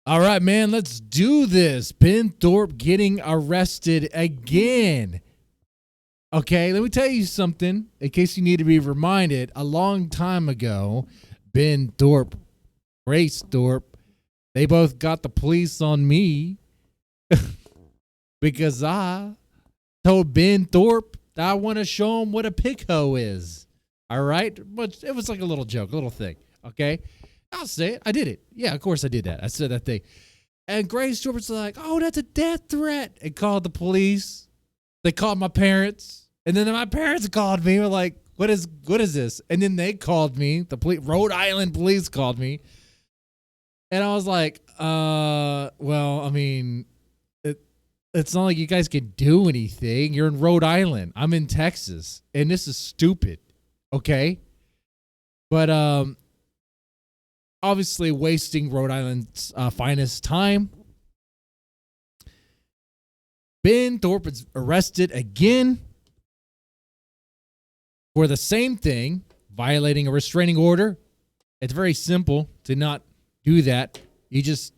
All right, man, let's do this. Ben Thorp getting arrested again. Okay, let me tell you something in case you need to be reminded. A long time ago, Ben Thorp, Grace Thorp, they both got the police on me because I told Ben Thorp that I want to show him what a pig hoe is. All right? But it was like a little joke, a little thing. Okay? I'll say it. I did it. Yeah, of course I did that. I said that thing. And Grace Thorpe's like, oh, that's a death threat. And called the police. They called my parents. And then my parents called me. Were like, what is this? And then they called me. The Rhode Island police called me. And I was like, well, I mean, it's not like you guys can do anything. You're in Rhode Island. I'm in Texas. And this is stupid. Okay? But obviously wasting Rhode Island's finest time. Ben Thorp is arrested again for the same thing, violating a restraining order. It's very simple to not do that. You just,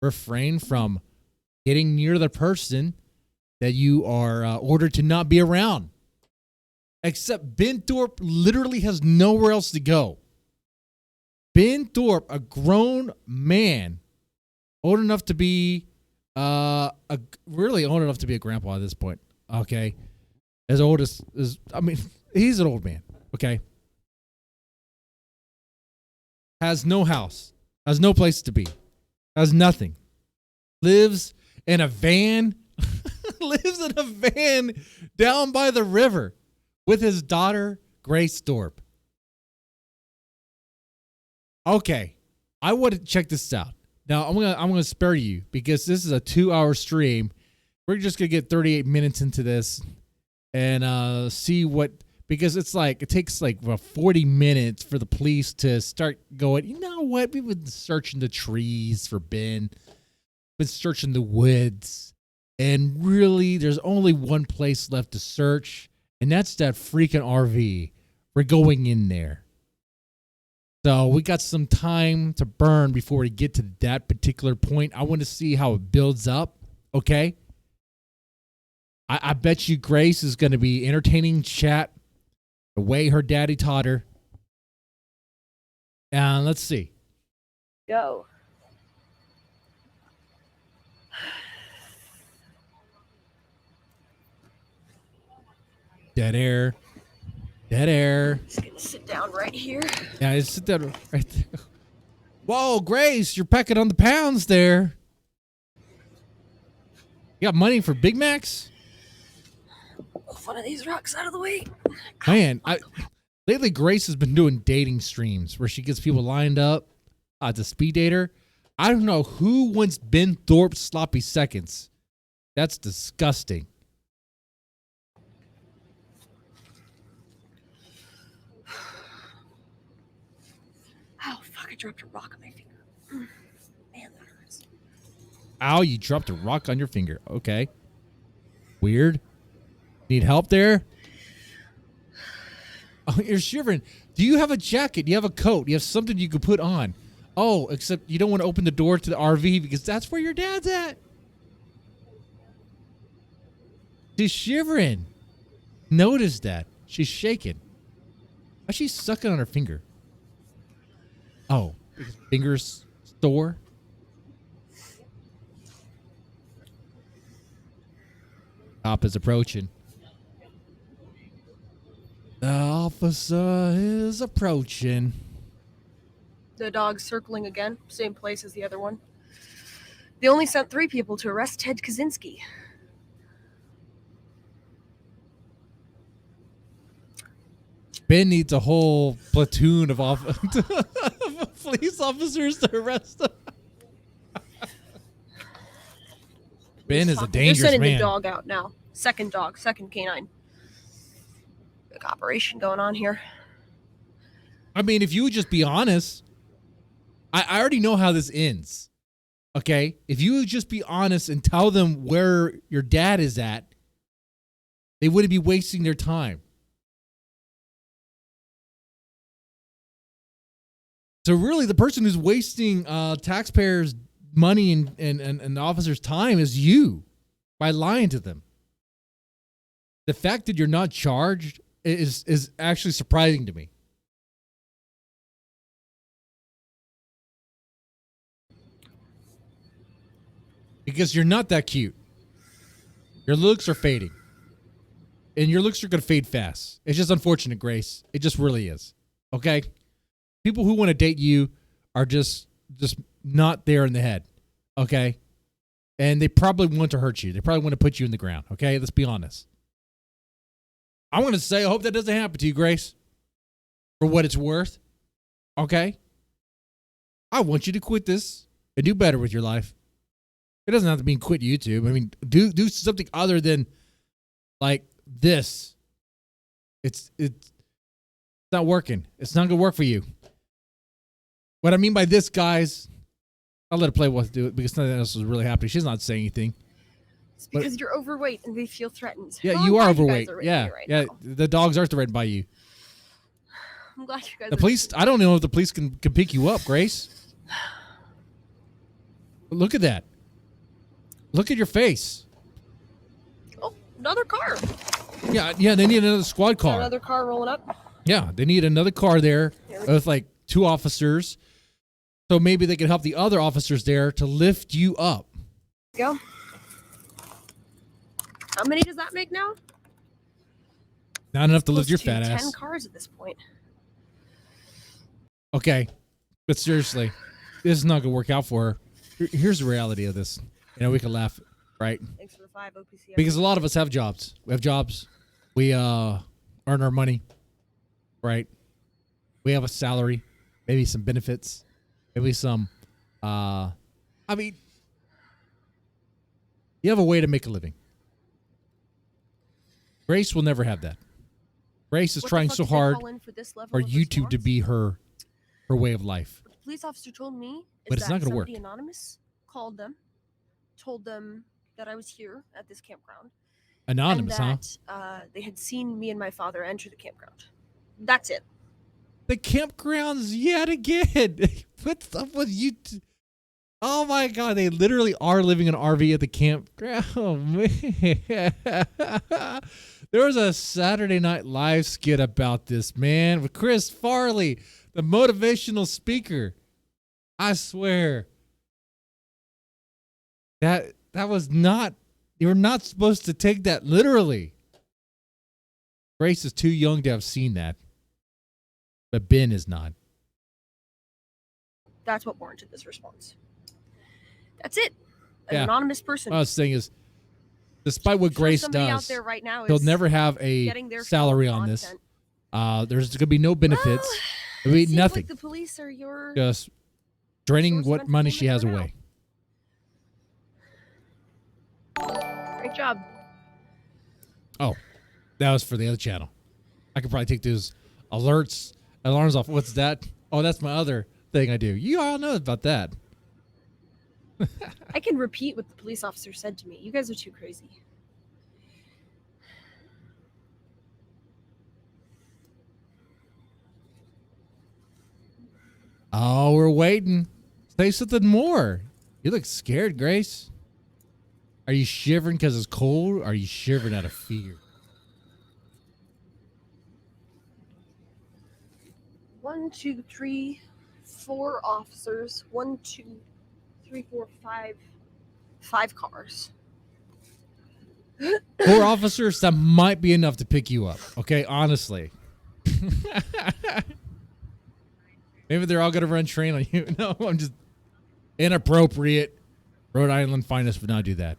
refrain from getting near the person that you are ordered to not be around. Except Ben Thorp literally has nowhere else to go. Ben Thorp, a grown man, old enough to be really old enough to be a grandpa at this point. Okay, as old as he's an old man. Okay, has no house, has no place to be, has nothing, lives in a van, down by the river with his daughter Grace Thorp. Okay, I want to check this out. Now I'm gonna spare you because this is a 2-hour stream. We're just gonna get 38 minutes into this and see what, because it takes like 40 minutes for the police to start going, you know what? We've been searching the trees for Ben, been searching the woods, and really there's only one place left to search, and that's that freaking RV. We're going in there. So we got some time to burn before we get to that particular point. I want to see how it builds up, okay? I bet you Grace is going to be entertaining chat the way her daddy taught her. And let's see. Go. Dead air. Dead air. Just gonna sit down right here. Yeah, just sit down right there. Whoa, Grace, you're pecking on the pounds there. You got money for Big Macs? Move one of these rocks out of the way. Man, lately Grace has been doing dating streams where she gets people lined up to speed date her. I don't know who wants Ben Thorpe's sloppy seconds. That's disgusting. Oh, fuck, I dropped a rock on my finger. Man, that hurts. Ow, you dropped a rock on your finger. Okay. Weird. Need help there? Oh, you're shivering. Do you have a jacket? Do you have a coat? Do you have something you could put on? Oh, except you don't want to open the door to the RV because that's where your dad's at. She's shivering. Notice that. She's shaking. Why's she sucking on her finger? Oh, fingers sore. Cop is approaching. The officer is approaching. The dog's circling again, same place as the other one. They only sent 3 people to arrest Ted Kaczynski. Ben needs a whole platoon of police officers to arrest him. Ben is a dangerous They're sending man. the dog out now. Second canine. Big operation going on here. I mean, if you would just be honest, I already know how this ends. Okay? If you would just be honest and tell them where your dad is at, they wouldn't be wasting their time. So really, the person who's wasting taxpayers' money and the officers' time is you by lying to them. The fact that you're not charged is actually surprising to me. Because you're not that cute. Your looks are fading. And your looks are going to fade fast. It's just unfortunate, Grace. It just really is. Okay? People who want to date you are just not there in the head. Okay? And they probably want to hurt you. They probably want to put you in the ground. Okay? Let's be honest. I'm going to say I hope that doesn't happen to you, Grace. For what it's worth. Okay? I want you to quit this and do better with your life. It doesn't have to mean quit YouTube. I mean, do something other than like this. It's not working. It's not going to work for you. What I mean by this, guys, I'll let it play what to do it because nothing else is really happening. She's not saying anything. It's because you're overweight and they feel threatened. Yeah, Well, you I'm are glad overweight. You guys are Yeah, right yeah. now. The dogs are threatened by you. I'm glad you guys. The police. I don't know if the police can pick you up, Grace. Look at that. Look at your face. Oh, another car. Yeah. They need another squad car. Another car rolling up. Yeah, they need another car there with like 2 officers. So maybe they can help the other officers there to lift you up. Go. How many does that make now? Not enough to lift your Close to fat 10 ass. cars at this point. Okay, but seriously, this is not going to work out for her. Here's the reality of this. You know, we can laugh, right? Thanks for the 5 OPC. Because a lot of us have jobs. We have jobs. We earn our money, right? We have a salary, maybe some benefits, maybe some. I mean, you have a way to make a living. Grace will never have that. Grace is trying so hard for YouTube to be her way of life. What the police officer told me is But it's that not gonna work. somebody anonymous called them, told them that I was here at this campground. Anonymous, and huh? that, they had seen me and my father enter the campground. That's it. The campgrounds yet again. What's up with you? Oh my God, they literally are living in an RV at the campground. Oh, man. There was a Saturday Night Live skit about this, man, with Chris Farley, the motivational speaker. I swear. That was not, you were not supposed to take that literally. Grace is too young to have seen that. But Ben is not. That's what warranted this response. That's it. An Yeah. anonymous person. What I was saying is, despite what Grace somebody out does, there right now they'll is never have a getting their salary film on this. content. There's going to be no benefits. Well, There'll be seems nothing. Like the police are your Just draining source of what money she has entertainment away. Great job. Oh, that was for the other channel. I could probably take those alarms off. What's that? Oh, that's my other thing I do. You all know about that. I can repeat what the police officer said to me. You guys are too crazy. Oh, we're waiting. Say something more. You look scared, Grace. Are you shivering because it's cold? Or are you shivering out of fear? 1, 2, 3, 4 officers. 1, 2, 3, 4, 5. 5 cars. 4 officers, that might be enough to pick you up. Okay, honestly. Maybe they're all going to run train on you. No, I'm just inappropriate. Rhode Island Finest would not do that.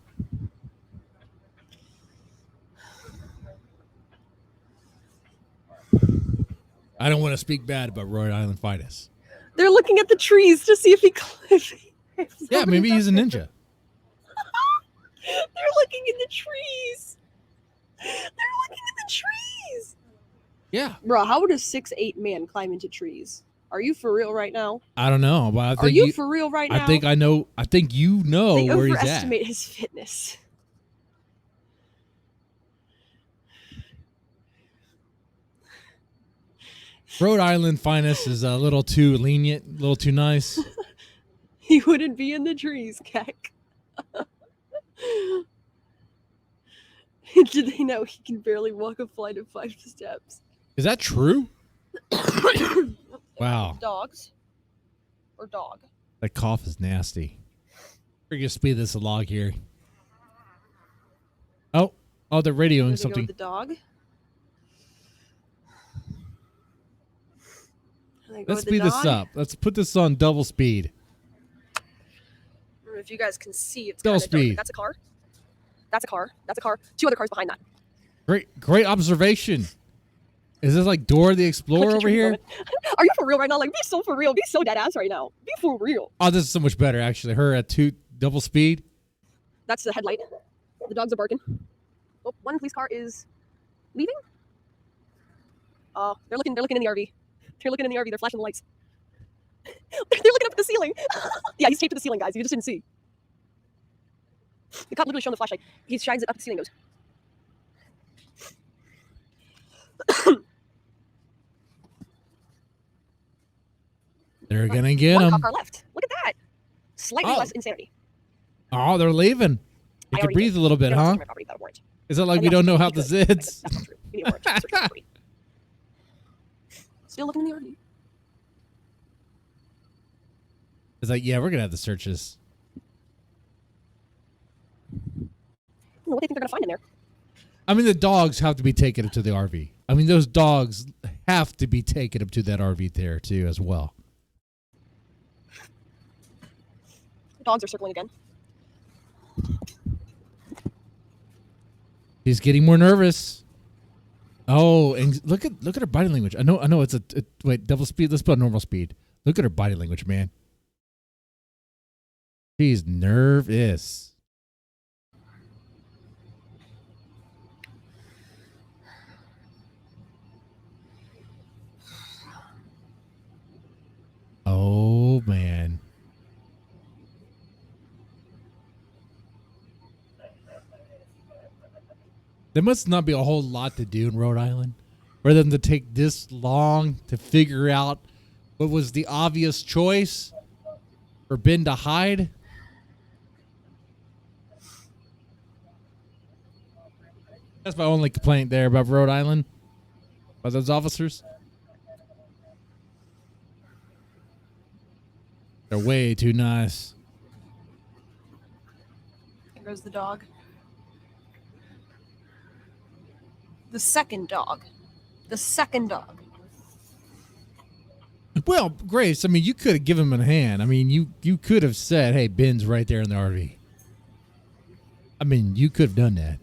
I don't want to speak bad about Rhode Island Finest. They're looking at the trees to see if he. Yeah, maybe he's a ninja. They're looking in the trees. They're looking at the trees. Yeah. Bro, how would a 6'8" man climb into trees? Are you for real right now? I don't know, but I think Are you for real right now? I think I know. I think you know they where he's at. overestimate his fitness. Rhode Island finest is a little too lenient, a little too nice. He wouldn't be in the trees, Keck. Did they know he can barely walk a flight of 5 steps? Is that true? Wow. Dogs. Or dog. That cough is nasty. We're going to speed this along here. Oh, they're radioing something. Go with the dog. Let's speed this up. Let's put this on double speed. If you guys can see, it's double speed. Dark. That's a car. That's a car. That's a car. 2 other cars behind that. Great observation. Is this like Dora the Explorer over here? Are you for real right now? Like, be so for real. Be so dead ass right now. Be for real. Oh, this is so much better, actually. Her at 2 double speed. That's the headlight. The dogs are barking. Oh, one police car is leaving. Oh, they're looking in the RV. They're looking in the RV. They're flashing the lights. They're looking up at the ceiling. Yeah, he's taped to the ceiling, guys. You just didn't see. The cop literally showing the flashlight. He shines it up at the ceiling. Goes. They're gonna get one him. Cop car left. Look at that. Slightly less insanity. Oh, they're leaving. You can breathe a little bit, huh? Is it like we don't know how this is? That's not true. We need a warrant. Still looking in the RV. It's like, yeah, we're gonna have to search this. What do you think they're gonna find in there? I mean, the dogs have to be taken up to the RV. I mean, those dogs have to be taken up to that RV there too, as well. The dogs are circling again. He's getting more nervous. Oh, and look at her body language. I know. It's wait, double speed. Let's put on normal speed. Look at her body language, man. She's nervous. Oh, man. There must not be a whole lot to do in Rhode Island for them to take this long to figure out what was the obvious choice for Ben to hide. That's my only complaint there about Rhode Island, by those officers. They're way too nice. There goes the dog. The second dog. The second dog. Well, Grace, I mean, you could have given him a hand. I mean, you could have said, hey, Ben's right there in the RV. I mean, you could have done that.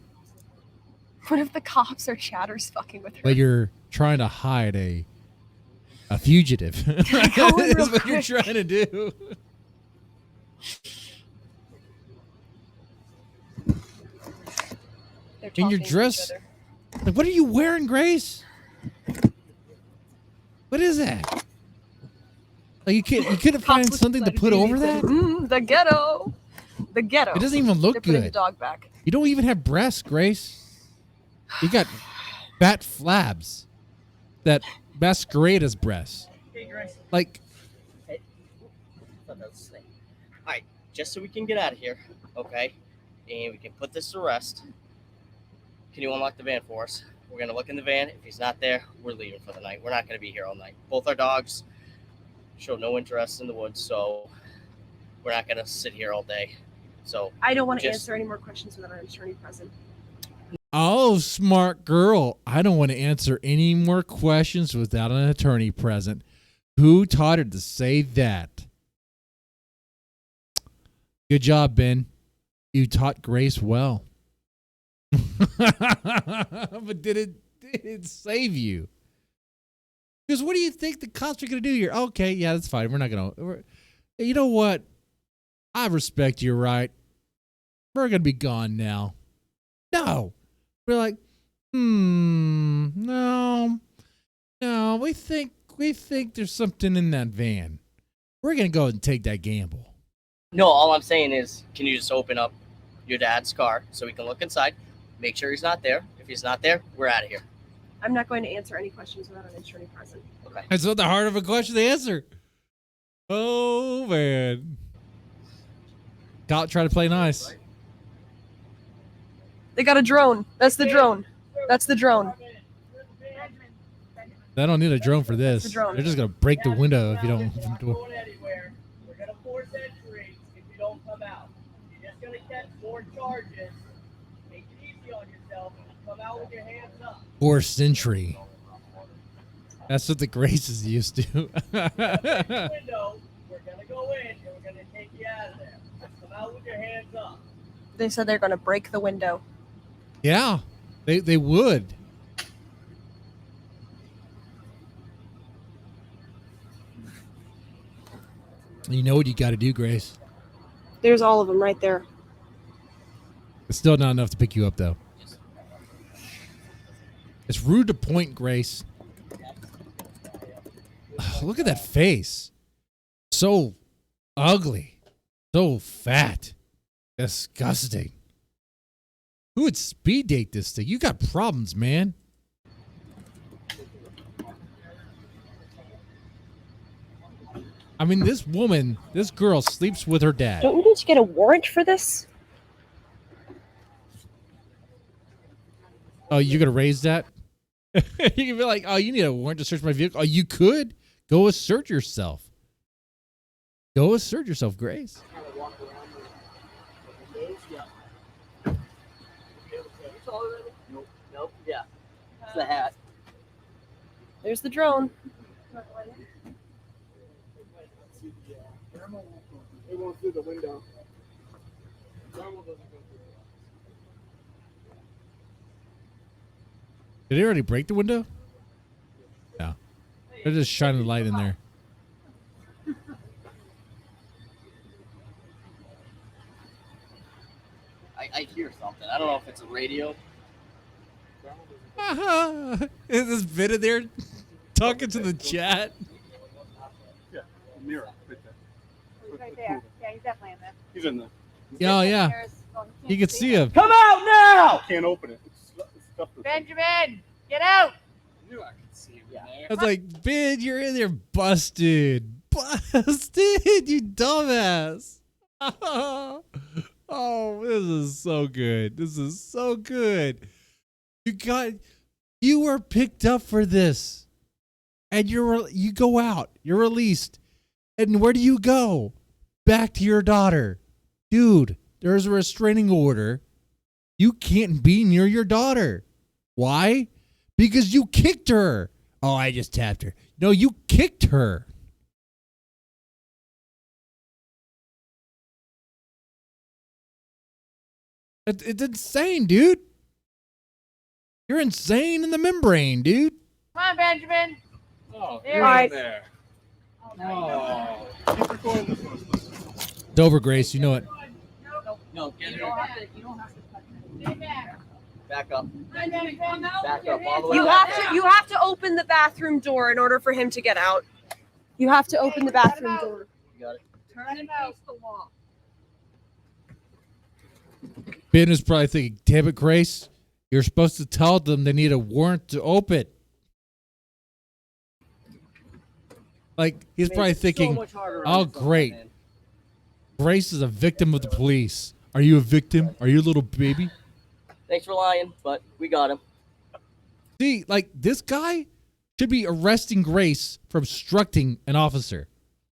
What if the cops or chatters fucking with her? But you're trying to hide a fugitive. That's what you're trying to do. In your dress. Like, what are you wearing, Grace? What is that? Like, you couldn't find something to put over that? The ghetto. The ghetto. It doesn't even look They're good. putting the dog back. You don't even have breasts, Grace. You got fat flabs that masquerade as breasts. Hey, Grace. Like, hey. All right, just so we can get out of here, okay? And we can put this to rest. Can you unlock the van for us? We're going to look in the van. If he's not there, we're leaving for the night. We're not going to be here all night. Both our dogs show no interest in the woods, so we're not going to sit here all day. So I don't want to answer any more questions without an attorney present. oh, smart girl. I don't want to answer any more questions without an attorney present. Who taught her to say that? Good job, Ben. You taught Grace well. But did it save you? Because what do you think the cops are going to do here? Okay, yeah, that's fine. We're not going to. You know what? I respect your right. We're going to be gone now. No. We're like, no. We think there's something in that van. We're going to go and take that gamble. No, all I'm saying is, can you just open up your dad's car so we can look inside, make sure he's not there. If he's not there, we're out of here. I'm not going to answer any questions without an attorney present. Okay. It's not that hard of a question to answer. Oh man. Got try to play nice. They got a drone. That's the drone. That's the drone. They don't need a drone for this. The drone. They're just gonna break the window if you don't open the door. Going anywhere. We're gonna force entry if you don't come out. You're just gonna catch more charges. Make it easy on yourself and come out with your hands up. Forced entry. That's what the Graces used to. Window, we're gonna go in and we're gonna take you out of there. Just come out with your hands up. They said they're going to break the window. Yeah, they would. You know what you got to do, Grace. There's all of them right there. It's still not enough to pick you up, though. It's rude to point, Grace. Look at that face. So ugly. So fat. Disgusting. Who would speed date this thing? You got problems, man. I mean, this girl sleeps with her dad. Don't you need to get a warrant for this? Oh, you're going to raise that? You can be like, oh, you need a warrant to search my vehicle. Oh, you could. Go assert yourself. Go assert yourself, Grace. Nope. Yeah. It's the hat. There's the drone. It won't through the window. Did they already break the window? No. They're just shining the light in there. I hear something. I don't know if it's a radio. Is this bit in there talking to the chat? Yeah, the mirror. Right there. He's right there. Yeah, he's definitely in there. He's in there. Yeah, yeah. There's- oh, You can see him. Come out now! Can't open it. It's stuffed with Benjamin, get out! I knew I could see him Yeah. there. I was like, Ben, you're in there busted. Busted, you dumbass. Oh, this is so good. This is so good. You were picked up for this. And you go out. You're released. And where do you go? Back to your daughter. Dude, there's a restraining order. You can't be near your daughter. Why? Because you kicked her. Oh, I just tapped her. No, you kicked her. It's insane, dude. You're insane in the membrane, dude. Come on, Benjamin. Oh, There you're he in is. there. Oh. Keep recording this one. It's over, Grace. You know it. No, get You her. don't have to touch it. Stay back. Back up. Benjamin, come out Back with your up all the way hands You back. have to you have to open the bathroom door in order for him to get out. You have to open the bathroom door. You got it. Turn him out the wall. Ben is probably thinking, damn it, Grace. You're supposed to tell them they need a warrant to open. Like, he's probably thinking, oh, great. Grace is a victim of the police. Are you a victim? Are you a little baby? Thanks for lying, but we got him. See, like, this guy should be arresting Grace for obstructing an officer.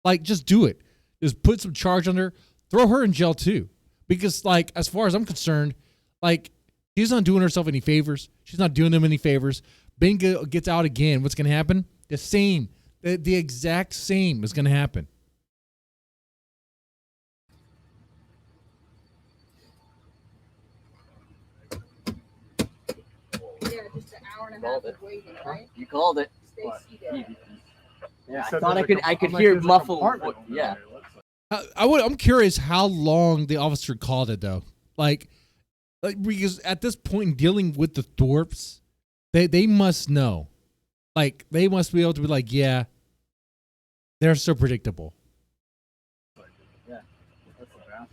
Like, just do it. Just put some charge on her. Throw her in jail, too. Because, like, as far as I'm concerned, like, she's not doing herself any favors. She's not doing them any favors. Ben gets out again. What's going to happen? The same. The exact same is going to happen. Yeah, just an hour and a half of waiting, right? You called it. Stay What? seated. Yeah, I Said thought there's I could I'm like, hear there's a muffled. compartment over Yeah. there, it looks like. I'm curious how long the officer called it, though. Like because at this point, dealing with the Thorps, they must know. Like, they must be able to be like, yeah, they're so predictable. That's a bathroom.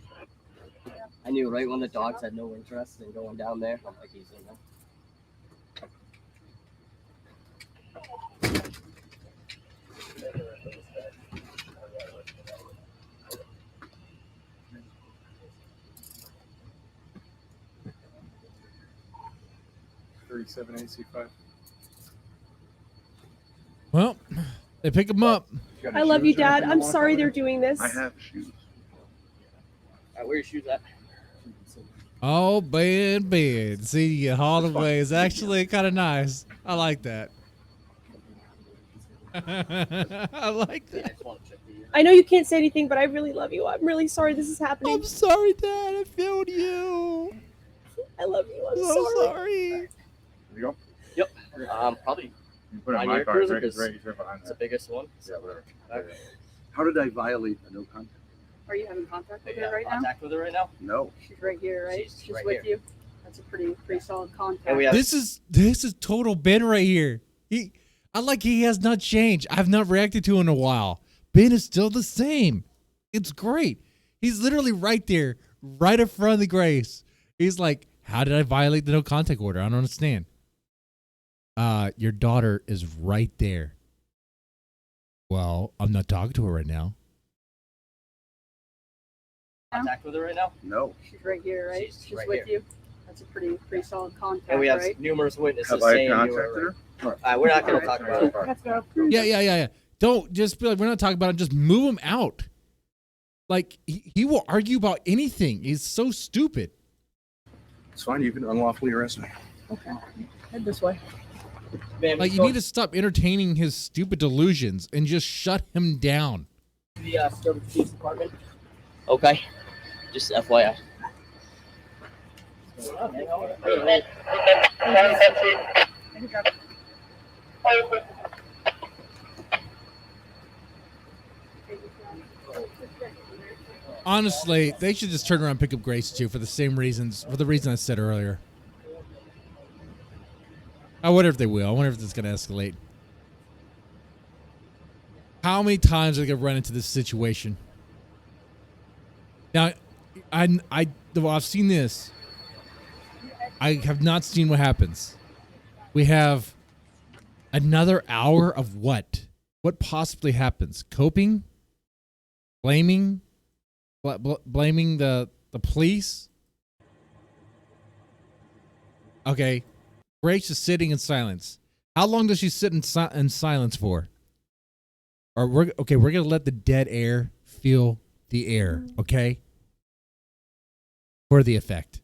I knew right when the dogs had no interest in going down there. I'm like, he's in there. 37 AC5. Well, they pick him up. I love you, Dad. I'm sorry they're doing this. I have shoes. All right, where are your shoes at? Oh, bed. See, you hauled away. It's actually kind of nice. I like that. I like Yeah, I that. just want to check the. I know you can't say anything, but I really love you. I'm really sorry this is happening. I'm sorry, Dad. I failed you. I love you. I'm I'm sorry. sorry. There you go. Probably You put it On in my your car. It's cruiser, right, it's 'cause right, it's right behind it's the that. biggest one. Yeah, whatever. Okay. How did I violate the no contact? Are you having contact with You have her right now? contact with her right now? No. She's right here, right? She's She's right with here. you. That's a pretty solid contact. And we have. This is total Ben right here. I like he has not changed. I've not reacted to him in a while. Ben is still the same. It's great. He's literally right there, right in front of the Grace. He's like, how did I violate the no contact order? I don't understand. Your daughter is right there. Well, I'm not talking to her right now. Contact with her right now? No. She's right here, right? She's She's right with here. you. That's a pretty solid contact, And we have right? numerous witnesses Have I saying you contacted were. her? We're not going to talk about it. Let's go. Yeah. Don't just be like, we're not talking about it. Just move him out. Like, he will argue about anything. He's so stupid. It's fine. You can unlawfully arrest me. Okay. Head this way. Man, Like, you need to stop entertaining his stupid delusions and just shut him down. the Stowe Police Department. Okay. Just FYI. Honestly, they should just turn around and pick up Grace too for the same reasons, for the reason I said earlier. I wonder if they will. I wonder if it's going to escalate. How many times are they going to run into this situation? Now, I've seen this. I have not seen what happens. We have another hour of what? What possibly happens? Coping? Blaming? Blaming the police? Okay. Grace is sitting in silence. How long does she sit in silence for? Or we're gonna let the dead air feel the air, okay? For the effect.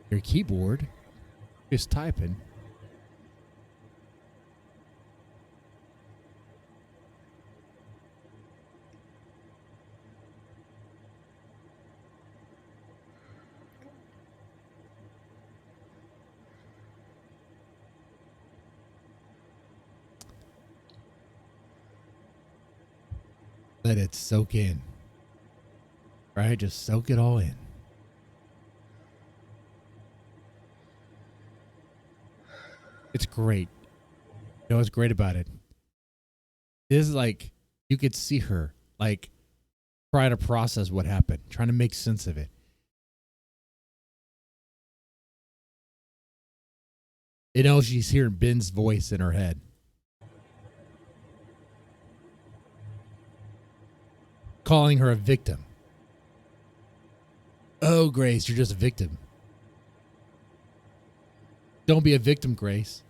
Your keyboard is typing. Let it soak in. Right? Just soak it all in. It's great. You know what's great about it? This is like, you could see her, like, try to process what happened, trying to make sense of it. You know, she's hearing Ben's voice in her head. Calling her a victim. Oh, Grace, you're just a victim. Don't be a victim, Grace.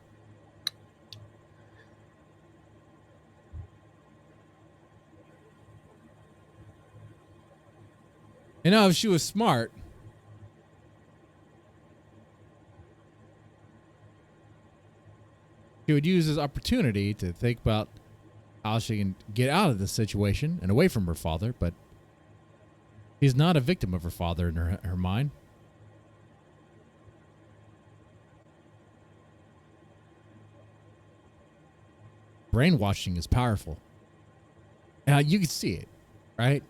You know, if she was smart, she would use this opportunity to think about how she can get out of this situation and away from her father, but she's not a victim of her father in her mind. Brainwashing is powerful. Now, you can see it, right?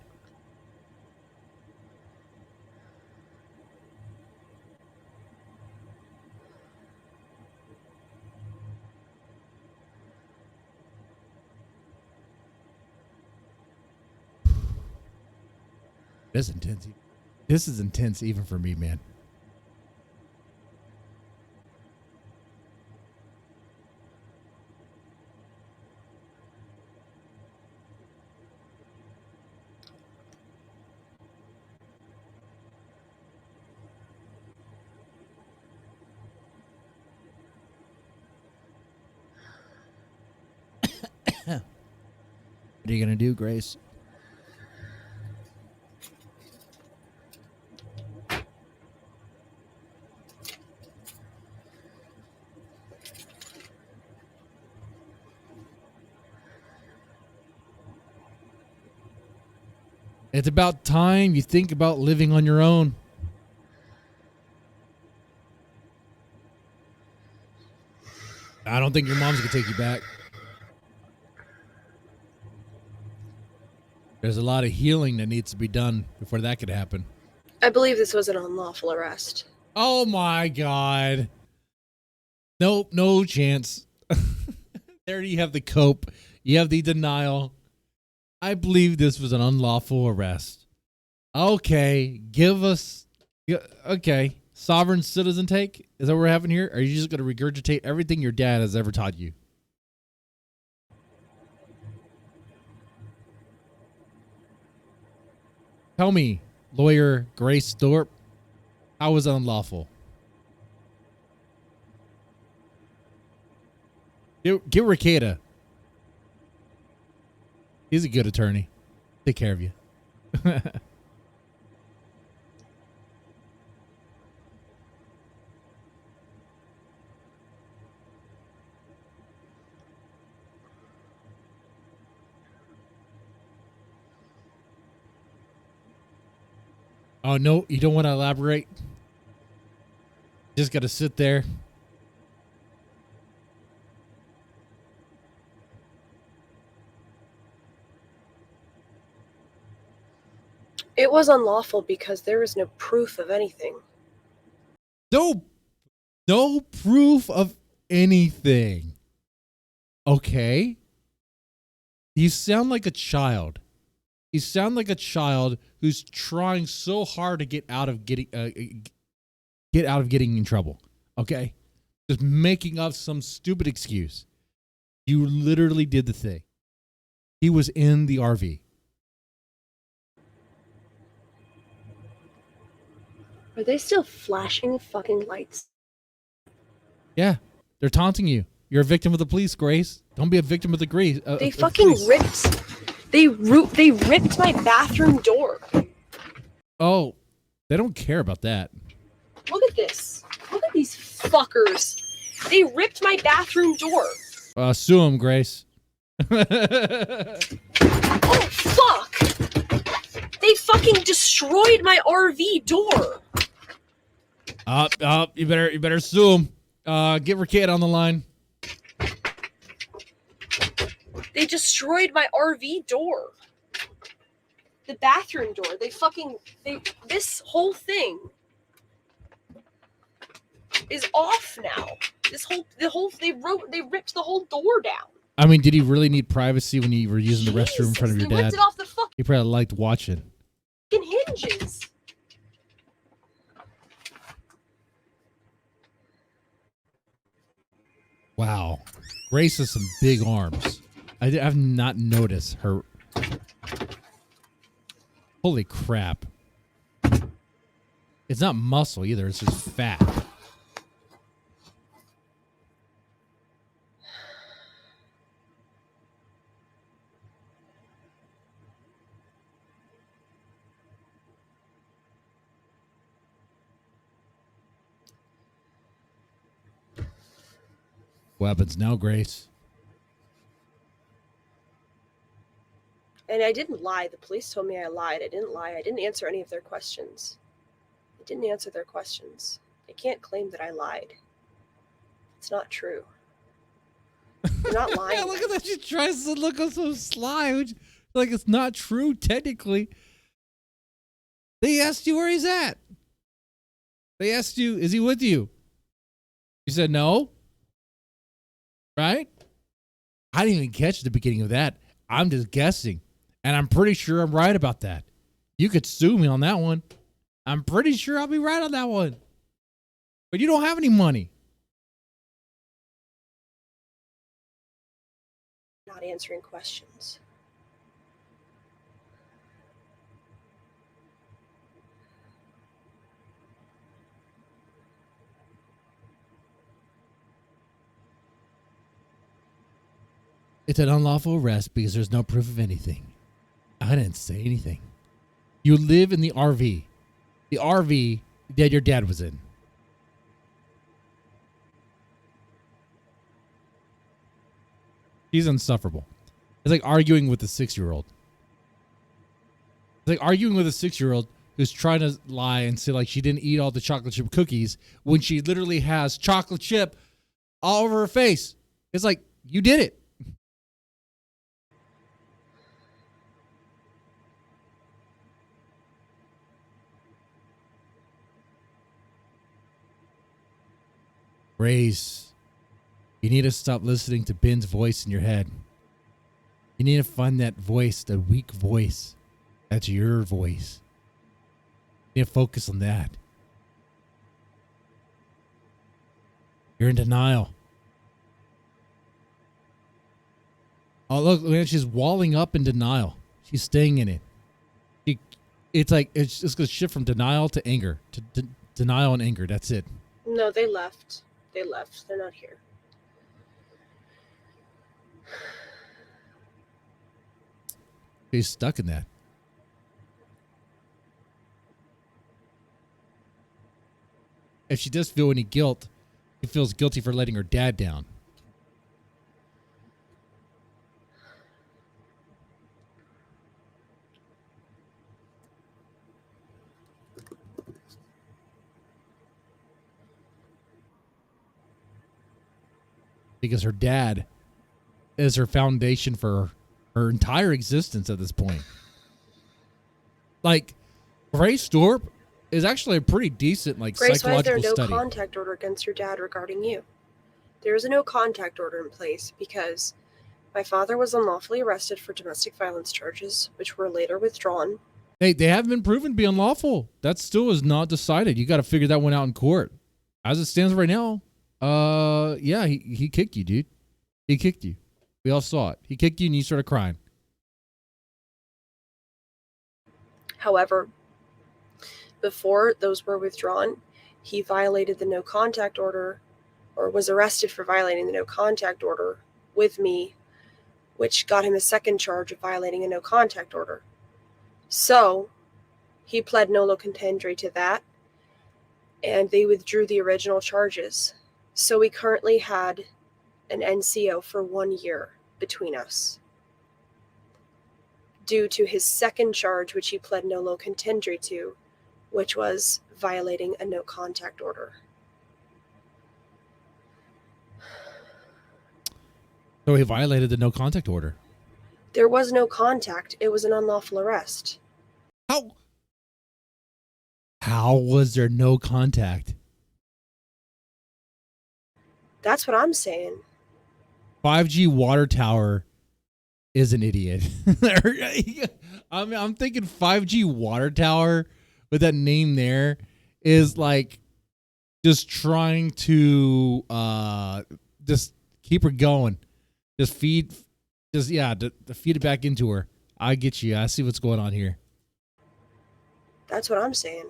This is intense. This is intense even for me, man. What are you gonna do, Grace? It's about time you think about living on your own. I don't think your mom's gonna take you back. There's a lot of healing that needs to be done before that could happen. I believe this was an unlawful arrest. Oh my God. Nope, no chance. There you have the cope. You have the denial. I believe this was an unlawful arrest. Okay, give us... Okay, sovereign citizen take? Is that what we're having here? Or are you just going to regurgitate everything your dad has ever taught you? Tell me, lawyer Grace Thorp, how was it unlawful? Get Ricada. He's a good attorney. Take care of you. Oh, no, you don't want to elaborate? Just got to sit there. It was unlawful because there was no proof of anything. No proof of anything. Okay. You sound like a child. You sound like a child who's trying so hard to get out of getting in trouble. Okay? Just making up some stupid excuse. You literally did the thing. He was in the RV. Are they still flashing fucking lights? Yeah. They're taunting you. You're a victim of the police, Grace. Don't be a victim of the Grace. They fucking ripped. They ripped my bathroom door. Oh, they don't care about that. Look at this. Look at these fuckers. They ripped my bathroom door. Sue him, Grace. Oh, fuck. They fucking destroyed my RV door. You better sue him. Get Ricada on the line. They destroyed my RV door. The bathroom door. This whole thing is off now. They ripped the whole door down. I mean, did he really need privacy when you were using the restroom in front of your They dad? ripped it off the fucking He probably liked watching. hinges. Wow. Grace has some big arms. I've not noticed her. Holy crap. It's not muscle either. It's just fat. What happens now, Grace? And I didn't lie. The police told me I lied. I didn't lie. I didn't answer any of their questions. I didn't answer their questions. I can't claim that I lied. It's not true. You're not lying. Yeah, look at that. She tries to look so sly. Like it's not true, technically. They asked you where he's at. They asked you, is he with you? You said no. Right? I didn't even catch the beginning of that. I'm just guessing. And I'm pretty sure I'm right about that. You could sue me on that one. I'm pretty sure I'll be right on that one. But you don't have any money. Not answering questions. It's an unlawful arrest because there's no proof of anything. I didn't say anything. You live in the RV. The RV that your dad was in. She's insufferable. It's like arguing with a 6-year-old. It's like arguing with a 6-year-old who's trying to lie and say like she didn't eat all the chocolate chip cookies when she literally has chocolate chip all over her face. It's like, you did it. Grace, you need to stop listening to Ben's voice in your head. You need to find that voice, that weak voice. That's your voice. You need to focus on that. You're in denial. Oh, look, man, she's walling up in denial. She's staying in it. It's like, it's just going to shift from denial to anger. To denial and anger. That's it. No, they left. They left. They're not here. She's stuck in that. If she does feel any guilt, she feels guilty for letting her dad down. Because her dad is her foundation for her entire existence at this point. Like, Grace Thorp is actually a pretty decent, like, Grace, why is there psychological no study. contact order against your dad regarding you? There is a no contact order in place because my father was unlawfully arrested for domestic violence charges, which were later withdrawn. Hey, they haven't been proven to be unlawful. That still is not decided. You got to figure that one out in court. As it stands right now, yeah, he kicked you, dude. He kicked you. We all saw it. He kicked you and you started crying. However, before those were withdrawn, he violated the no contact order, or was arrested for violating the no contact order with me, which got him a second charge of violating a no contact order. So he pled nolo contendere to that, and they withdrew the original charges. So we currently had an NCO for 1 year between us, due to his second charge, which he pled nolo contendere to, which was violating a no contact order. So he violated the no contact order. There was no contact. It was an unlawful arrest. How was there no contact? That's what I'm saying. 5G water tower is an idiot. I mean, I'm thinking 5G water tower with that name there is like just trying to just keep her going. Just feed it back into her. I get you. I see what's going on here. That's what I'm saying.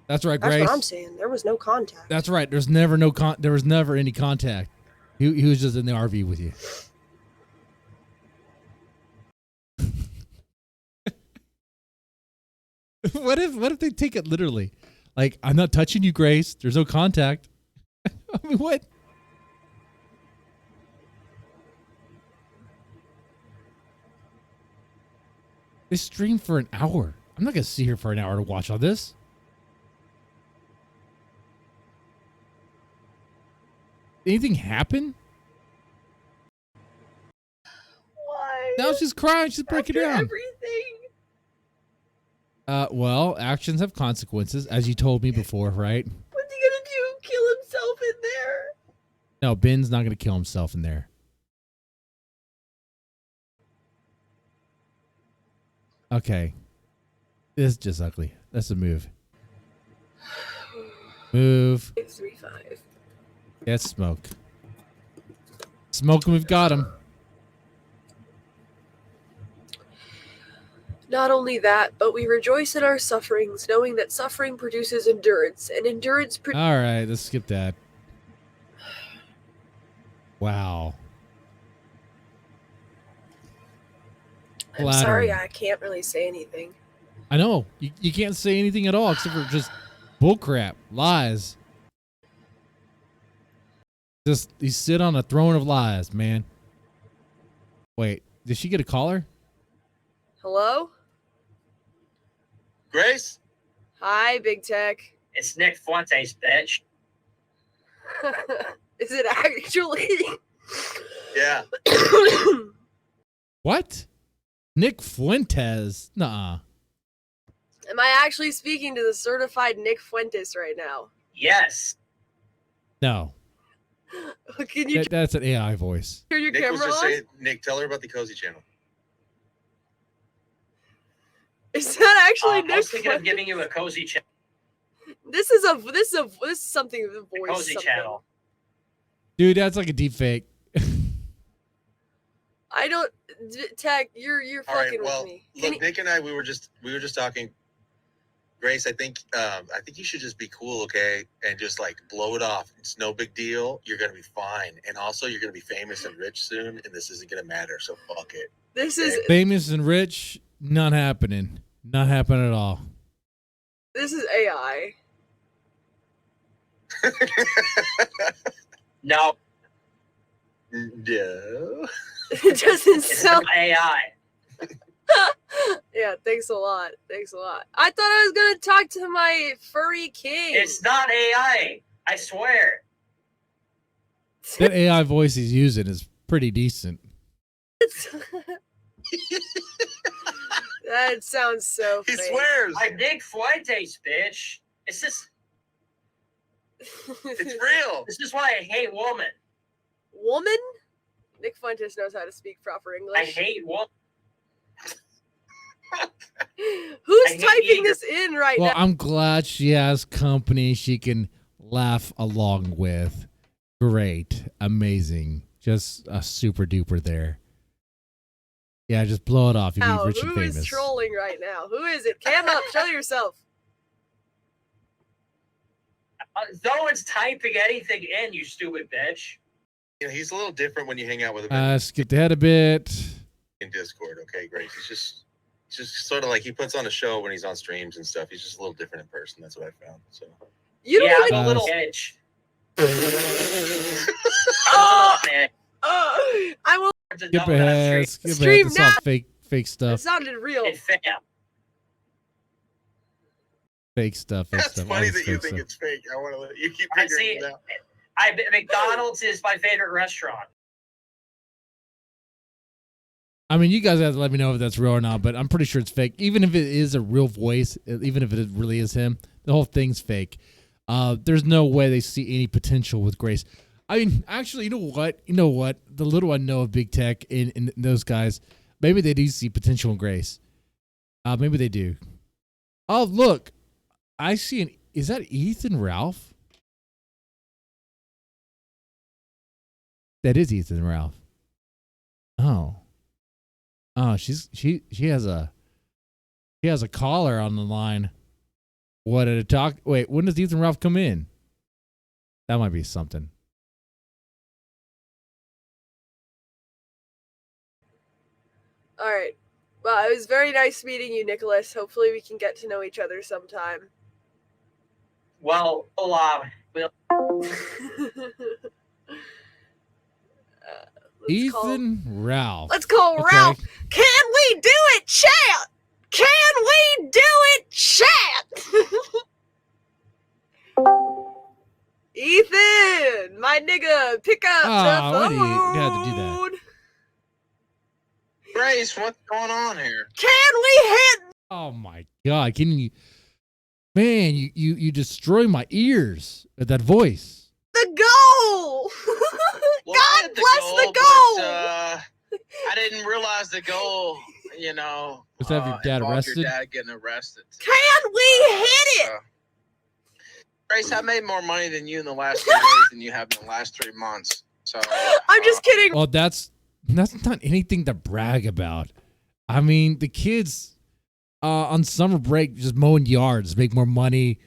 That's right, That's Grace. what I'm saying. There was no contact. That's right. There was never any contact. He was just in the RV with you. What if they take it literally? Like, I'm not touching you, Grace. There's no contact. I mean, what? They stream for an hour. I'm not gonna sit here for an hour to watch all this. Anything happen? Why? Now she's crying. She's breaking After down. everything. Well, actions have consequences, as you told me before, right? What's he gonna do? Kill himself in there? No, Ben's not gonna kill himself in there. Okay. It's just ugly. That's a move. Move. 535. Get smoke. Smoke and we've got him. Not only that, but we rejoice in our sufferings, knowing that suffering produces endurance, and endurance All right, let's skip that. Wow. I'm sorry, Flattering. I can't really say anything. I know. You can't say anything at all except for just bullcrap, lies. Just you sit on a throne of lies, man. Wait, did she get a caller? Hello? Grace? Hi, Big Tech. It's Nick Fuentes, bitch. Is it actually? Yeah. What? Nick Fuentes? Nuh-uh. Am I actually speaking to the certified Nick Fuentes right now? Yes. No. Can you That's an AI voice. turn your Nick was camera just on? saying, Nick, tell her about the Cozy Channel. Is that actually I Nick was thinking of Fuentes? giving you a cozy channel. This is something the voice. Cozy something. channel. Dude, that's like a deep fake. I don't. Tech, you're All right, fucking well, with me. Can look, Nick and I, we were just talking. Grace, I think you should just be cool, okay, and just like blow it off. It's no big deal. You're gonna be fine, and also you're gonna be famous and rich soon, and this isn't gonna matter. So fuck it. This is Famous and rich, not happening. Not happening at all. AI. No, No. It doesn't it's sound. not AI. Yeah, thanks a lot. Thanks a lot. I thought I was gonna talk to my furry king. It's not AI. I swear. That AI voice he's using is pretty decent. That sounds so He fake. swears. I'm Nick Fuentes, bitch. It's just. It's real. This is why I hate woman. Woman? Nick Fuentes knows how to speak proper English. I hate woman. Who's I hate typing you. this in right Well, now? I'm glad she has company she can laugh along with. Great. Amazing. Just a super duper there. Yeah, just blow it off. You'll Wow, be rich and who is famous. trolling right now? Who is it? Cam up, show yourself. No one's typing anything in, you stupid bitch. You know, he's a little different when you hang out with him Skip ahead a bit. in Discord. Okay, Grace. He's just sort of like he puts on a show when he's on streams and stuff. He's just a little different in person. That's what I found. So. You don't Yeah, even. I'm a little bitch. Oh, man. I will. Skip ahead. Skip ahead. Stream It's all now. fake It stuff. sounded real. It failed. Fake stuff. Fake That's stuff. funny all that this you fake think stuff. it's fake. I want to let you keep I figuring see. it out. McDonald's is my favorite restaurant. I mean, you guys have to let me know if that's real or not, but I'm pretty sure it's fake. Even if it is a real voice, even if it really is him, the whole thing's fake. There's no way they see any potential with Grace. I mean, actually, you know what? The little I know of Big Tech and those guys, maybe they do see potential in Grace. Maybe they do. Oh, look. I see is that Ethan Ralph? That is Ethan Ralph. Oh. Oh, she has a caller on the line. What did it talk? Wait, when does Ethan Ralph come in? That might be something. All right. Well, it was very nice meeting you, Nicholas. Hopefully, we can get to know each other sometime. Well, we'll Ethan Ralph. Let's call Okay. Ralph. Can we do it, chat? Can we do it, chat? Ethan, my nigga, pick up the why phone. do you have to do that? Grace, what's going on here? Can we hit Oh my God! Can you, man? You destroy my ears with that voice. the goal? Well, God I had bless the goal. But, I didn't realize the goal you know, Let's have your dad involve arrested? Your dad getting arrested. Can we hit it? Grace, I made more money than you in the last 3 days than you have in the last 3 months. So I'm just kidding. Well, that's not anything to brag about. I mean, the kids on summer break just mowing yards make more money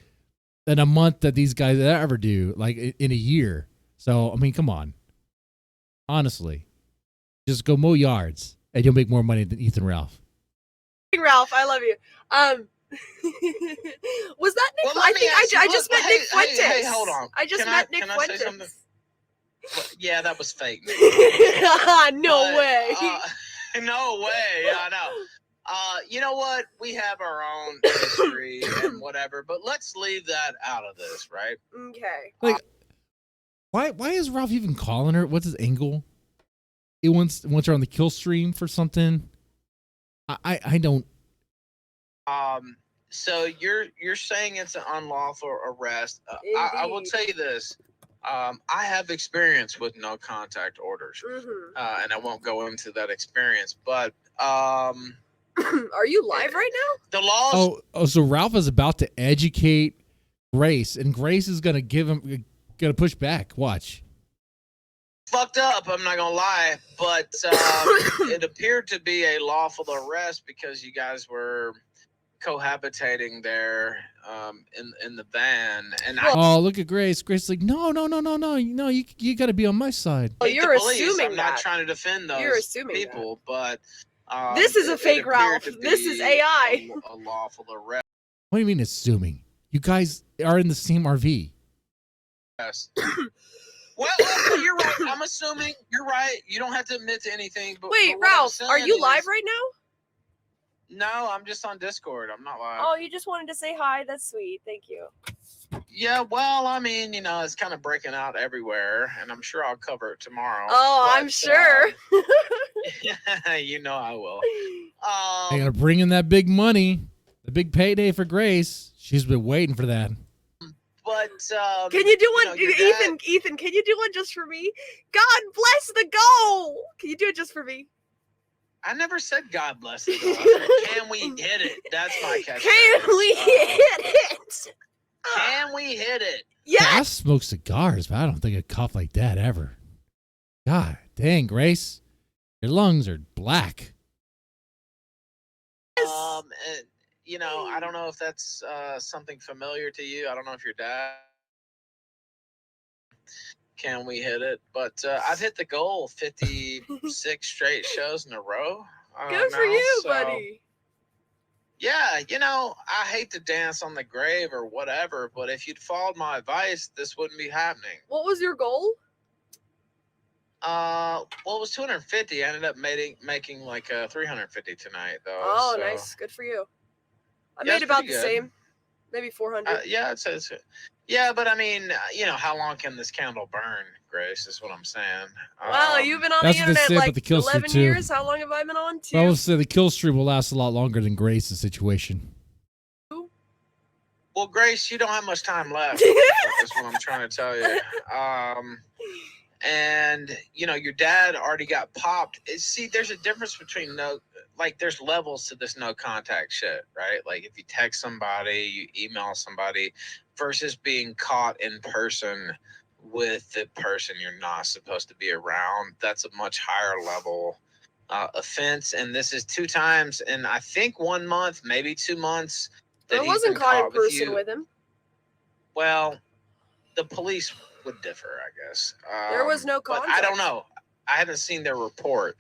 than a month that these guys ever do, like in a year. So, I mean, come on. Honestly, just go mow yards and you'll make more money than Ethan Ralph. Ralph, I love you. Was that Nick? Well, I think I just met Nick Fuentes. Hey, hold on. I just Can met I- Nick can I say something? Fuentes. Well, yeah, that was fake. No But, way. No way. I know. You know what? We have our own history and whatever, but let's leave that out of this, right? Okay. Like, why is Ralph even calling her? What's his angle? He wants her on the kill stream for something. I don't. So you're saying it's an unlawful arrest. I will Indeed. tell you this. I have experience with no contact orders, and I won't go into that experience. But Are you live right now? the laws. Oh, so Ralph is about to educate Grace, and Grace is gonna gonna push back. Watch. Fucked up. I'm not gonna lie, but it appeared to be a lawful arrest because you guys were cohabitating there in the van, and Oh, look at Grace. Grace is like, no. You got to be on my side. Oh, hate you're the police. assuming I'm that. not trying to defend those You're assuming people, but This is a it fake appeared Ralph. to This is be AI. a lawful arrest. What do you mean assuming? You guys are in the same RV. Well, you're right. I'm assuming you're right. You don't have to admit to anything. But Wait, but what I'm Ralph, are saying you is- live right now? No, I'm just on Discord. I'm not live. Oh, you just wanted to say hi. That's sweet. Thank you. Yeah, well, I mean, you know, it's kind of breaking out everywhere, and I'm sure I'll cover it tomorrow. Oh, But, I'm sure. you know I will. They're gonna bring in that big money, the big payday for Grace. She's been waiting for that. But Can you do one, know, your dad- Ethan? Can you do one just for me? God bless the goal. Can you do it just for me? I never said God bless it. I said, can we hit it? That's my catchphrase. Can we hit it? Can we hit it? Yes. I smoke cigars, but I don't think a cough like that ever. God dang, Grace, your lungs are black. And, you know, I don't know if that's something familiar to you. I don't know if your dad. Can we hit it? But I've hit the goal 56 straight shows in a row. Good for now, you, so- buddy. Yeah, you know, I hate to dance on the grave or whatever, but if you'd followed my advice, this wouldn't be happening. What was your goal? Well, it was 250. I ended up making like 350 tonight, though. Oh, so- nice. Good for you. I Yeah, made it's about pretty the good. same. Maybe 400. Yeah, it says. Yeah, but I mean, you know, how long can this candle burn, Grace? Is what I'm saying. Wow, you've been on the that's what they internet say about like the kill streak, 11 too. years. How long have I been on? 2? I will say the kill stream will last a lot longer than Grace's situation. Well, Grace, you don't have much time left. That's what I'm trying to tell you. And you know, your dad already got popped. See, there's a difference between there's levels to this no contact shit, right? Like if you text somebody, you email somebody, versus being caught in person with the person you're not supposed to be around. That's a much higher level offense, and this is 2 times in I think 1 month, maybe 2 months. that I he's wasn't been caught in caught with person you. with him. Well, the police would differ, I guess. There was no But I contact. don't know. I haven't seen their report.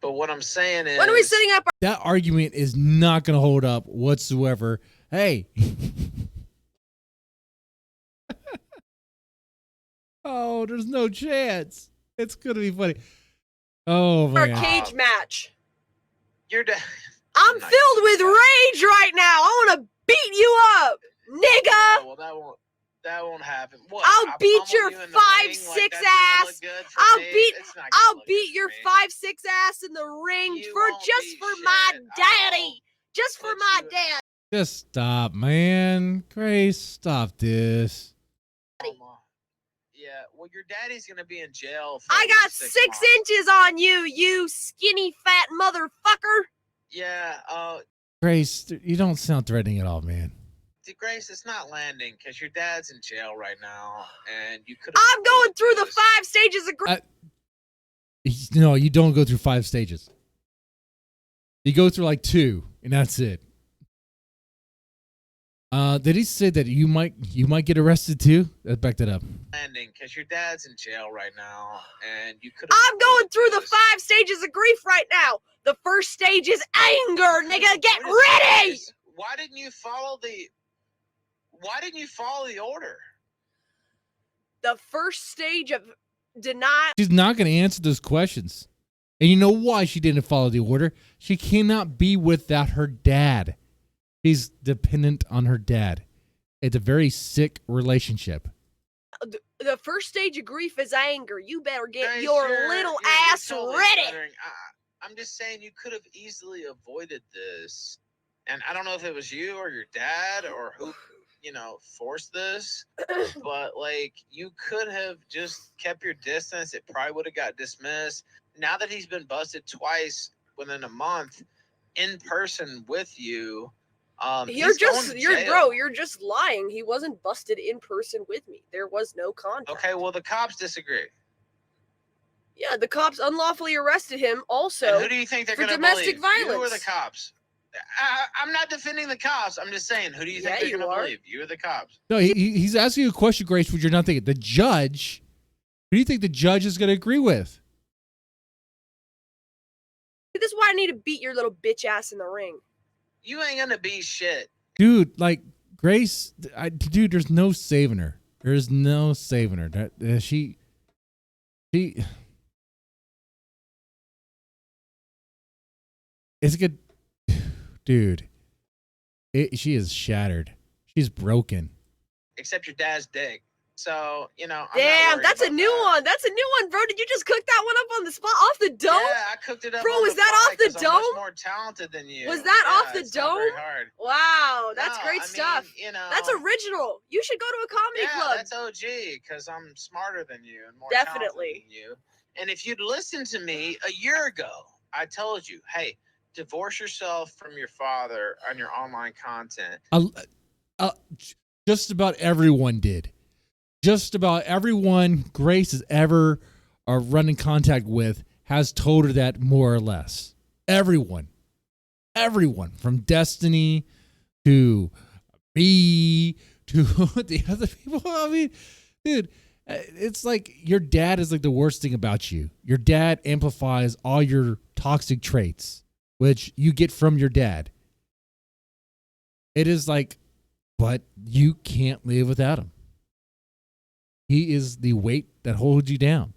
But what I'm saying is, When are we setting up? That argument is not going to hold up whatsoever. Hey. Oh, there's no chance. It's going to be funny. Oh, Our man. cage match. Your dad. I'm Nice. filled with rage right now. I want to beat you up, nigga. Well, that won't happen. What? I'll I beat pummeled your you in the 5'6" ring? Like, that's gonna look ass. good for I'll me? beat- It's not gonna I'll look beat good your for me. 5'6" ass in the ring You for won't just beat for shit. my I'll daddy. Just for put my you in- dad. Just stop, man. Grace, stop this. Yeah, well, your daddy's gonna be in jail. For I at got least 6 months. inches on you, you skinny fat motherfucker. Yeah. Grace, you don't sound threatening at all, man. Grace, it's not landing because your dad's in jail right now, and you could. I'm going through the 5 stages of grief. No, you don't go through 5 stages. You go through like 2, and that's it. Did he say that you might get arrested too? Let's back that up. Landing because your dad's in jail right now, and you could. I'm going through the 5 stages of grief right now. The first stage is anger, nigga. Get ready. Why didn't you follow the order? The first stage of deny. She's not going to answer those questions. And you know why she didn't follow the order? She cannot be without her dad. She's dependent on her dad. It's a very sick relationship. The first stage of grief is anger. You better get Guys, your you're little ass totally ready. stuttering. I'm just saying you could have easily avoided this. And I don't know if it was you or your dad or who, forced this. But, like, you could have just kept your distance. It probably would have got dismissed. Now that he's been busted twice within a month in person with you, You're just lying. He wasn't busted in person with me. There was no contact. Okay, well, the cops disagree. Yeah, the cops unlawfully arrested him also. And who do you think they're for going to domestic believe? violence. You or the cops? I'm not defending the cops. I'm just saying, who do you think they're going to believe? You or the cops? No, he's asking you a question, Grace, which you're not thinking. The judge, who do you think the judge is going to agree with? This is why I need to beat your little bitch ass in the ring. You ain't going to be shit. Dude, like, Grace, dude, there's no saving her. There's no saving her. She... It's a good... Dude. She is shattered. She's broken. Except your dad's dick. So, Damn, that's a new one. That's a new one, bro. Did you just cook that one up on the spot? Off the dome? Yeah, I cooked it up. Bro, on was the that fly off the 'cause I'm much dome? more talented than you. Was that off the it's not very dome? hard. Wow, that's No, great I stuff. mean, That's original. You should go to a comedy club. That's OG because I'm smarter than you and more Definitely. talented than you. And if you'd listened to me a year ago, I told you, hey, divorce yourself from your father on your online content. Just about everyone did. Just about everyone Grace has ever run in contact with has told her that more or less. Everyone. From Destiny to me to the other people. I mean, dude, it's like your dad is like the worst thing about you. Your dad amplifies all your toxic traits, which you get from your dad. It is like, but you can't live without him. He is the weight that holds you down.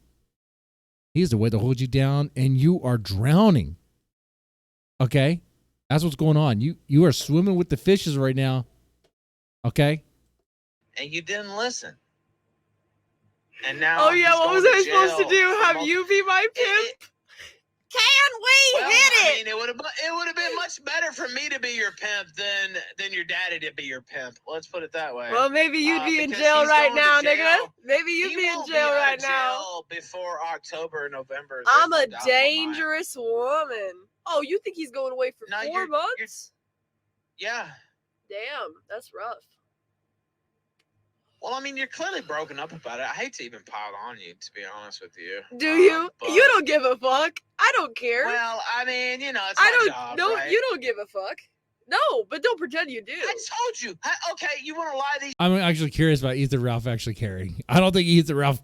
He is the weight that holds you down, and you are drowning. Okay? That's what's going on. You are swimming with the fishes right now. Okay? And you didn't listen. And now Oh, yeah, what was I supposed to do? Have you be my pimp? Can we hit it? I mean, it would have been much better for me to be your pimp than your daddy to be your pimp. Let's put it that way. Well, maybe you'd be in because jail he's right going to now, jail. nigga. Maybe you'd He be in won't jail out of right now. jail before October or November. I'm There's a no doubt in my mind. dangerous woman. Oh, you think he's going away for No, 4 you're- months? Yeah. Damn, that's rough. Well, I mean, you're clearly broken up about it. I hate to even pile on you, to be honest with you. Do you? But- You don't give a fuck. I don't care. Well, I mean, it's I my don't. job, No, right? you don't give a fuck. No, but don't pretend you do. I told you. Okay, you want to lie these I'm actually curious about Ethan Ralph actually caring. I don't think Ethan Ralph...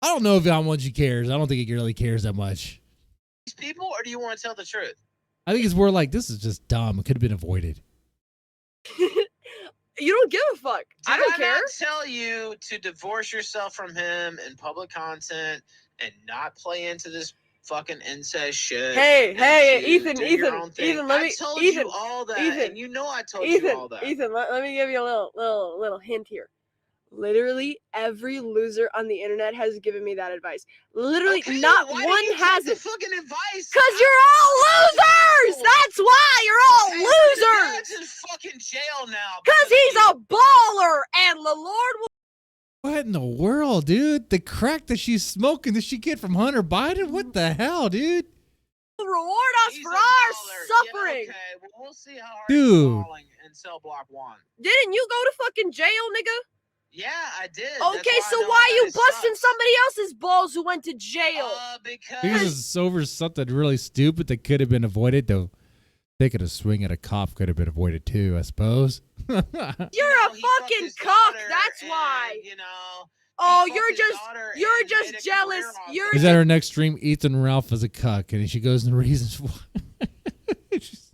I don't know if how much he cares. I don't think he really cares that much. people, or do you want to tell the truth? I think it's more like, this is just dumb. It could have been avoided. You don't give a fuck. I don't care. Did I not tell you to divorce yourself from him in public content and not play into this fucking incest shit? Hey, to Ethan, do your own thing? Ethan, let me. I told Ethan, you all that, Ethan, and you know I told you all that. Ethan, let me give you a little hint here. Literally every loser on the internet has given me that advice. Literally, Okay, not why do one you take hasn't. the fucking advice. Cause you're all losers. That's why you're all Hey, your losers. dad's in fucking jail now. Cause he's a baller, and the Lord will. What in the world, dude? The crack that she's smoking, that she get from Hunter Biden? What the hell, dude? reward us He's for a our baller. suffering. Yeah, okay, well, we'll see how hard Dude. he's balling in cell block 1. Didn't you go to fucking jail, nigga? Yeah, I did. Okay, so why are you busting somebody else's balls who went to jail? Because it's over something really stupid that could have been avoided, though. Taking a swing at a cop could have been avoided too, I suppose. You're a fucking cock. That's why. Oh, you're just jealous. Is that our next stream? Ethan Ralph is a cuck, and she goes into reasons why. she's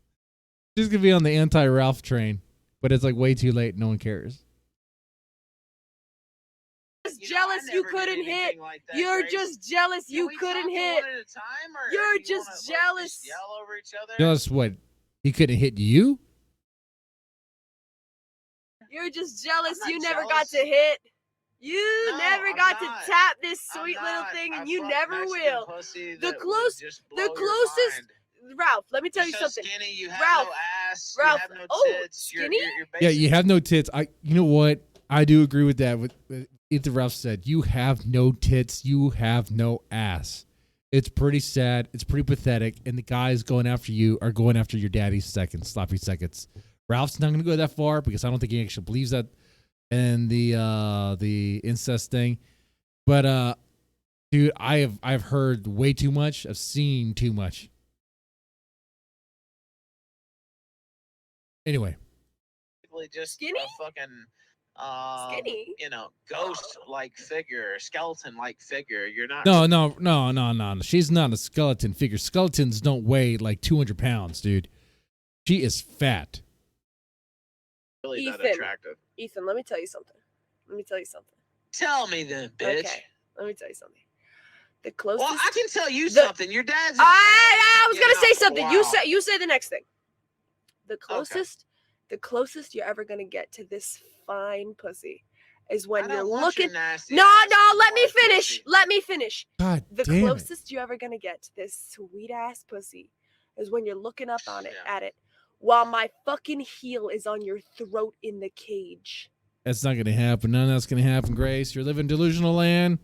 gonna be on the anti-Ralph train, but it's like way too late. No one cares. Jealous you couldn't hit. You're just jealous you couldn't hit. You're just jealous. Yell over each other. Jealous what? He couldn't hit you? You're just jealous you never got to hit. You never got to tap this sweet little thing, and you never will. The closest, Ralph. Let me tell you something. Skinny, you have Ralph, no ass, Ralph. you have no Oh, tits, skinny? Yeah, you have no tits. You know what? I do agree with that. With Ethan Ralph said, you have no tits, you have no ass. It's pretty sad. It's pretty pathetic. And the guys going after you are going after your daddy's sloppy seconds. Ralph's not going to go that far because I don't think he actually believes that in the incest thing. But dude, I've heard way too much. I've seen too much. Anyway, just skinny, a fucking skinny, ghost-like figure, skeleton-like figure. You're not. No. She's not a skeleton figure. Skeletons don't weigh like 200 pounds, dude. She is fat. Really Ethan, that attractive. Ethan, let me tell you something. Tell me then, bitch. Okay, let me tell you something. The closest. Well, I can tell you something. Your dad's. I was gonna say something. Wow. You say the next thing. The closest you're ever gonna get to this fine pussy is when you're looking. No, let me finish. Let me finish. God the damn closest you're ever gonna get to this sweet ass pussy is when you're looking up on it at it while my fucking heel is on your throat in the cage. That's not gonna happen. None of that's gonna happen, Grace. You're living delusional land.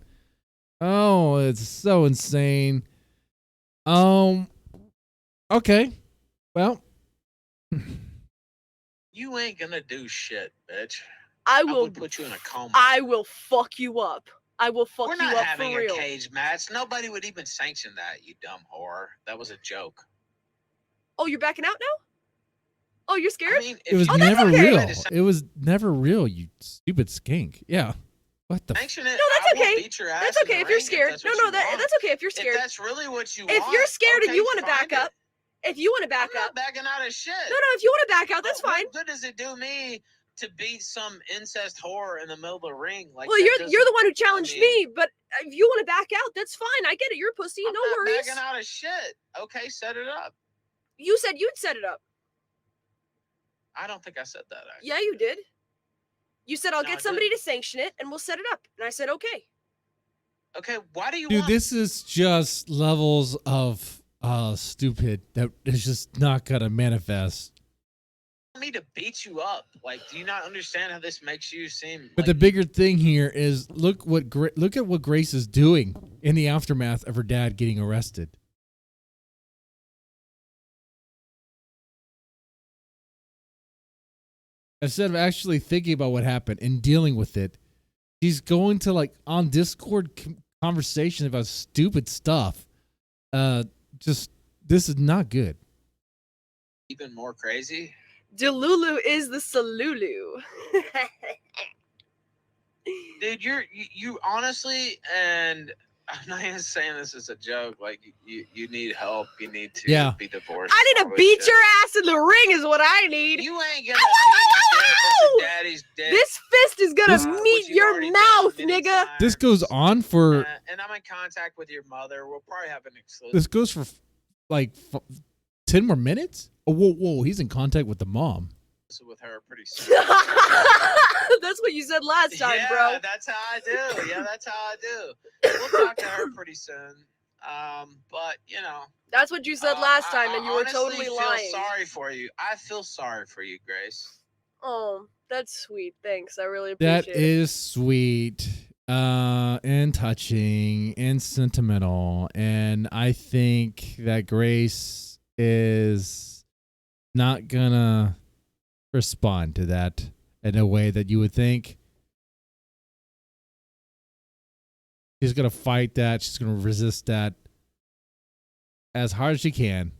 Oh, it's so insane. Okay. Well. You ain't gonna do shit, bitch. I will put you in a coma. I will fuck you up. I will fuck you up for real. We're not having a cage match. Nobody would even sanction that, you dumb whore. That was a joke. Oh, you're backing out now? Oh, you're scared? I mean, it was never real. It was never real, you stupid skink. Yeah. What the? Sanction it. No, that's okay. That's okay if you're scared. That's okay if you're scared. If that's really what you want. If you're scared and you want to back up. If you want to back up. I'm not backing out of shit. No, if you want to back out, that's fine. What good does it do me to beat some incest whore in the middle of the ring? Like, well, you're the one who challenged me, but if you want to back out, that's fine. I get it. You're a pussy. No worries. I'm not backing out of shit. Okay, set it up. You said you'd set it up. I don't think I said that, actually. Yeah, you did. You said, I'll get somebody to sanction it, and we'll set it up. And I said, okay. Okay, why do you want... Dude, this is just levels of... stupid that is just not gonna manifest. Me to beat you up, like, do you not understand how this makes you seem? But the bigger thing here is look at what Grace is doing in the aftermath of her dad getting arrested. Instead of actually thinking about what happened and dealing with it, she's going to like on Discord conversation about stupid stuff. Just this is not good. Even more crazy. Delulu is the Salulu. Dude, you honestly, and I'm not even saying this as a joke. Like you need help. You need to be divorced. I need to beat your ass in the ring is what I need. You ain't gonna beat your daddy's dick. This fist is gonna meet your mouth, nigga. This goes on for. And I'm in contact with your mother. We'll probably have an exclusive. This goes for like 10 more minutes. Oh, whoa! He's in contact with the mom. With her pretty soon. That's what you said last time, bro. Yeah, that's how I do. That's how I do. We'll talk to her pretty soon. But you know. That's what you said last time, and you were totally lying. I feel sorry for you. I feel sorry for you, Grace. Oh, that's sweet. Thanks. I really appreciate it. That is sweet. and touching and sentimental, and I think that Grace is not gonna respond to that in a way that you would think. She's gonna fight that. She's gonna resist that as hard as she can.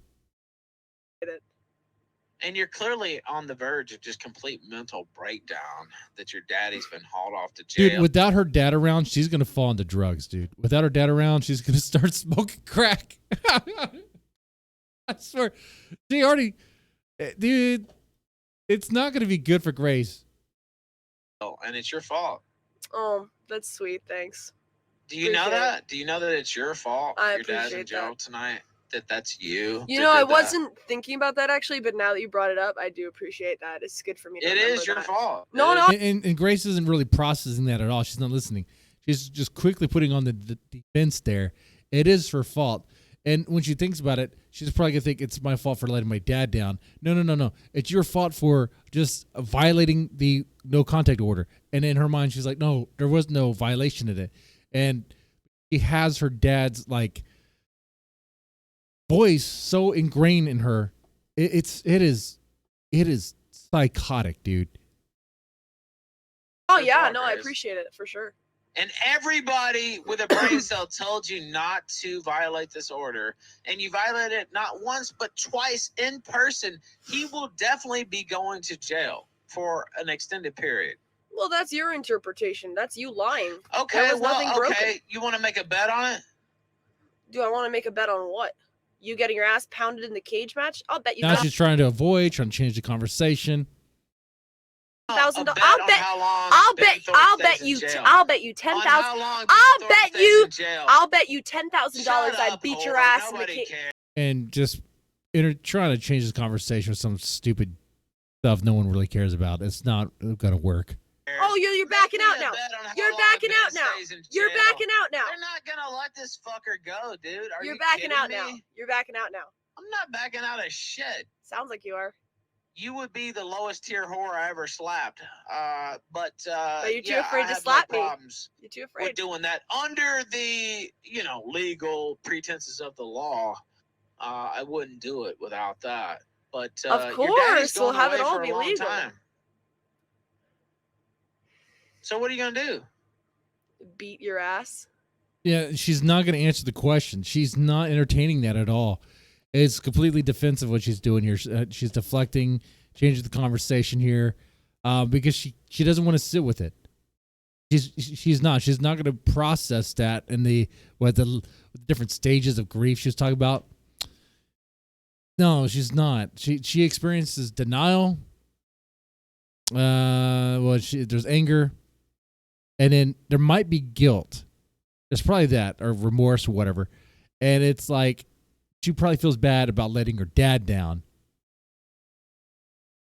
And you're clearly on the verge of just complete mental breakdown that your daddy's been hauled off to jail. Dude, without her dad around, she's gonna fall into drugs, dude. Without her dad around, she's gonna start smoking crack. I swear. She already, dude, it's not gonna be good for Grace. And it's your fault. Oh, that's sweet. Thanks. Do you know Appreciate that? Do you know that it's your fault? I Your dad's in appreciate jail that. tonight. That's you. You that know, I did that? wasn't thinking about that actually, but now that you brought it up, I do appreciate that. It's good for me to It remember is your that. fault. No, It no. is. And Grace isn't really processing that at all. She's not listening. She's just quickly putting on the defense there. It is her fault. And when she thinks about it, she's probably going to think it's my fault for letting my dad down. No. It's your fault for just violating the no contact order. And in her mind, she's like, no, there was no violation of it. And she has her dad's like voice so ingrained in her. It is psychotic, dude. Oh Your yeah, fault, no, I Grace. appreciate it for sure. And everybody with a brain cell told you not to violate this order. And you violated it not once, but twice in person. He will definitely be going to jail for an extended period. Well, that's your interpretation. That's you lying. Okay, There was nothing well, broken. okay. You want to make a bet on it? Do I want to make a bet on what? You getting your ass pounded in the cage match? I'll bet you Now she's trying to avoid, trying to change the conversation. $1,000. A bet I'll on bet. how long I'll Ben bet. Thorpe I'll stays bet in you. jail. I'll bet you On 10,000. how long Ben I'll Thorpe bet stays you. in jail. I'll bet you $10,000. Shut I up, beat your Holder. ass in the Nobody cage. cares. And just trying to change this conversation with some stupid stuff no one really cares about. It's not going to work. Oh, you're backing out now. You're backing out now. You're backing out now. They're not gonna let this fucker go, dude. Are You're you backing kidding out me? now. You're backing out now. I'm not backing out of shit. Sounds like you are. You would be the lowest tier whore I ever slapped. But you're too yeah, afraid I to have slap no me. problems You're too with afraid. doing that under the legal pretenses of the law. I wouldn't do it without that. But Of your daddy's course, we'll going have away it all for a be long legal. time. So what are you gonna do? Beat your ass. Yeah, she's not going to answer the question. She's not entertaining that at all. It's completely defensive what she's doing here. She's deflecting, changing the conversation here, because she doesn't want to sit with it. She's not going to process that in the different stages of grief she was talking about. No, she's not. She experiences denial. There's anger, and then there might be guilt. There's probably that, or remorse or whatever. And it's like she probably feels bad about letting her dad down,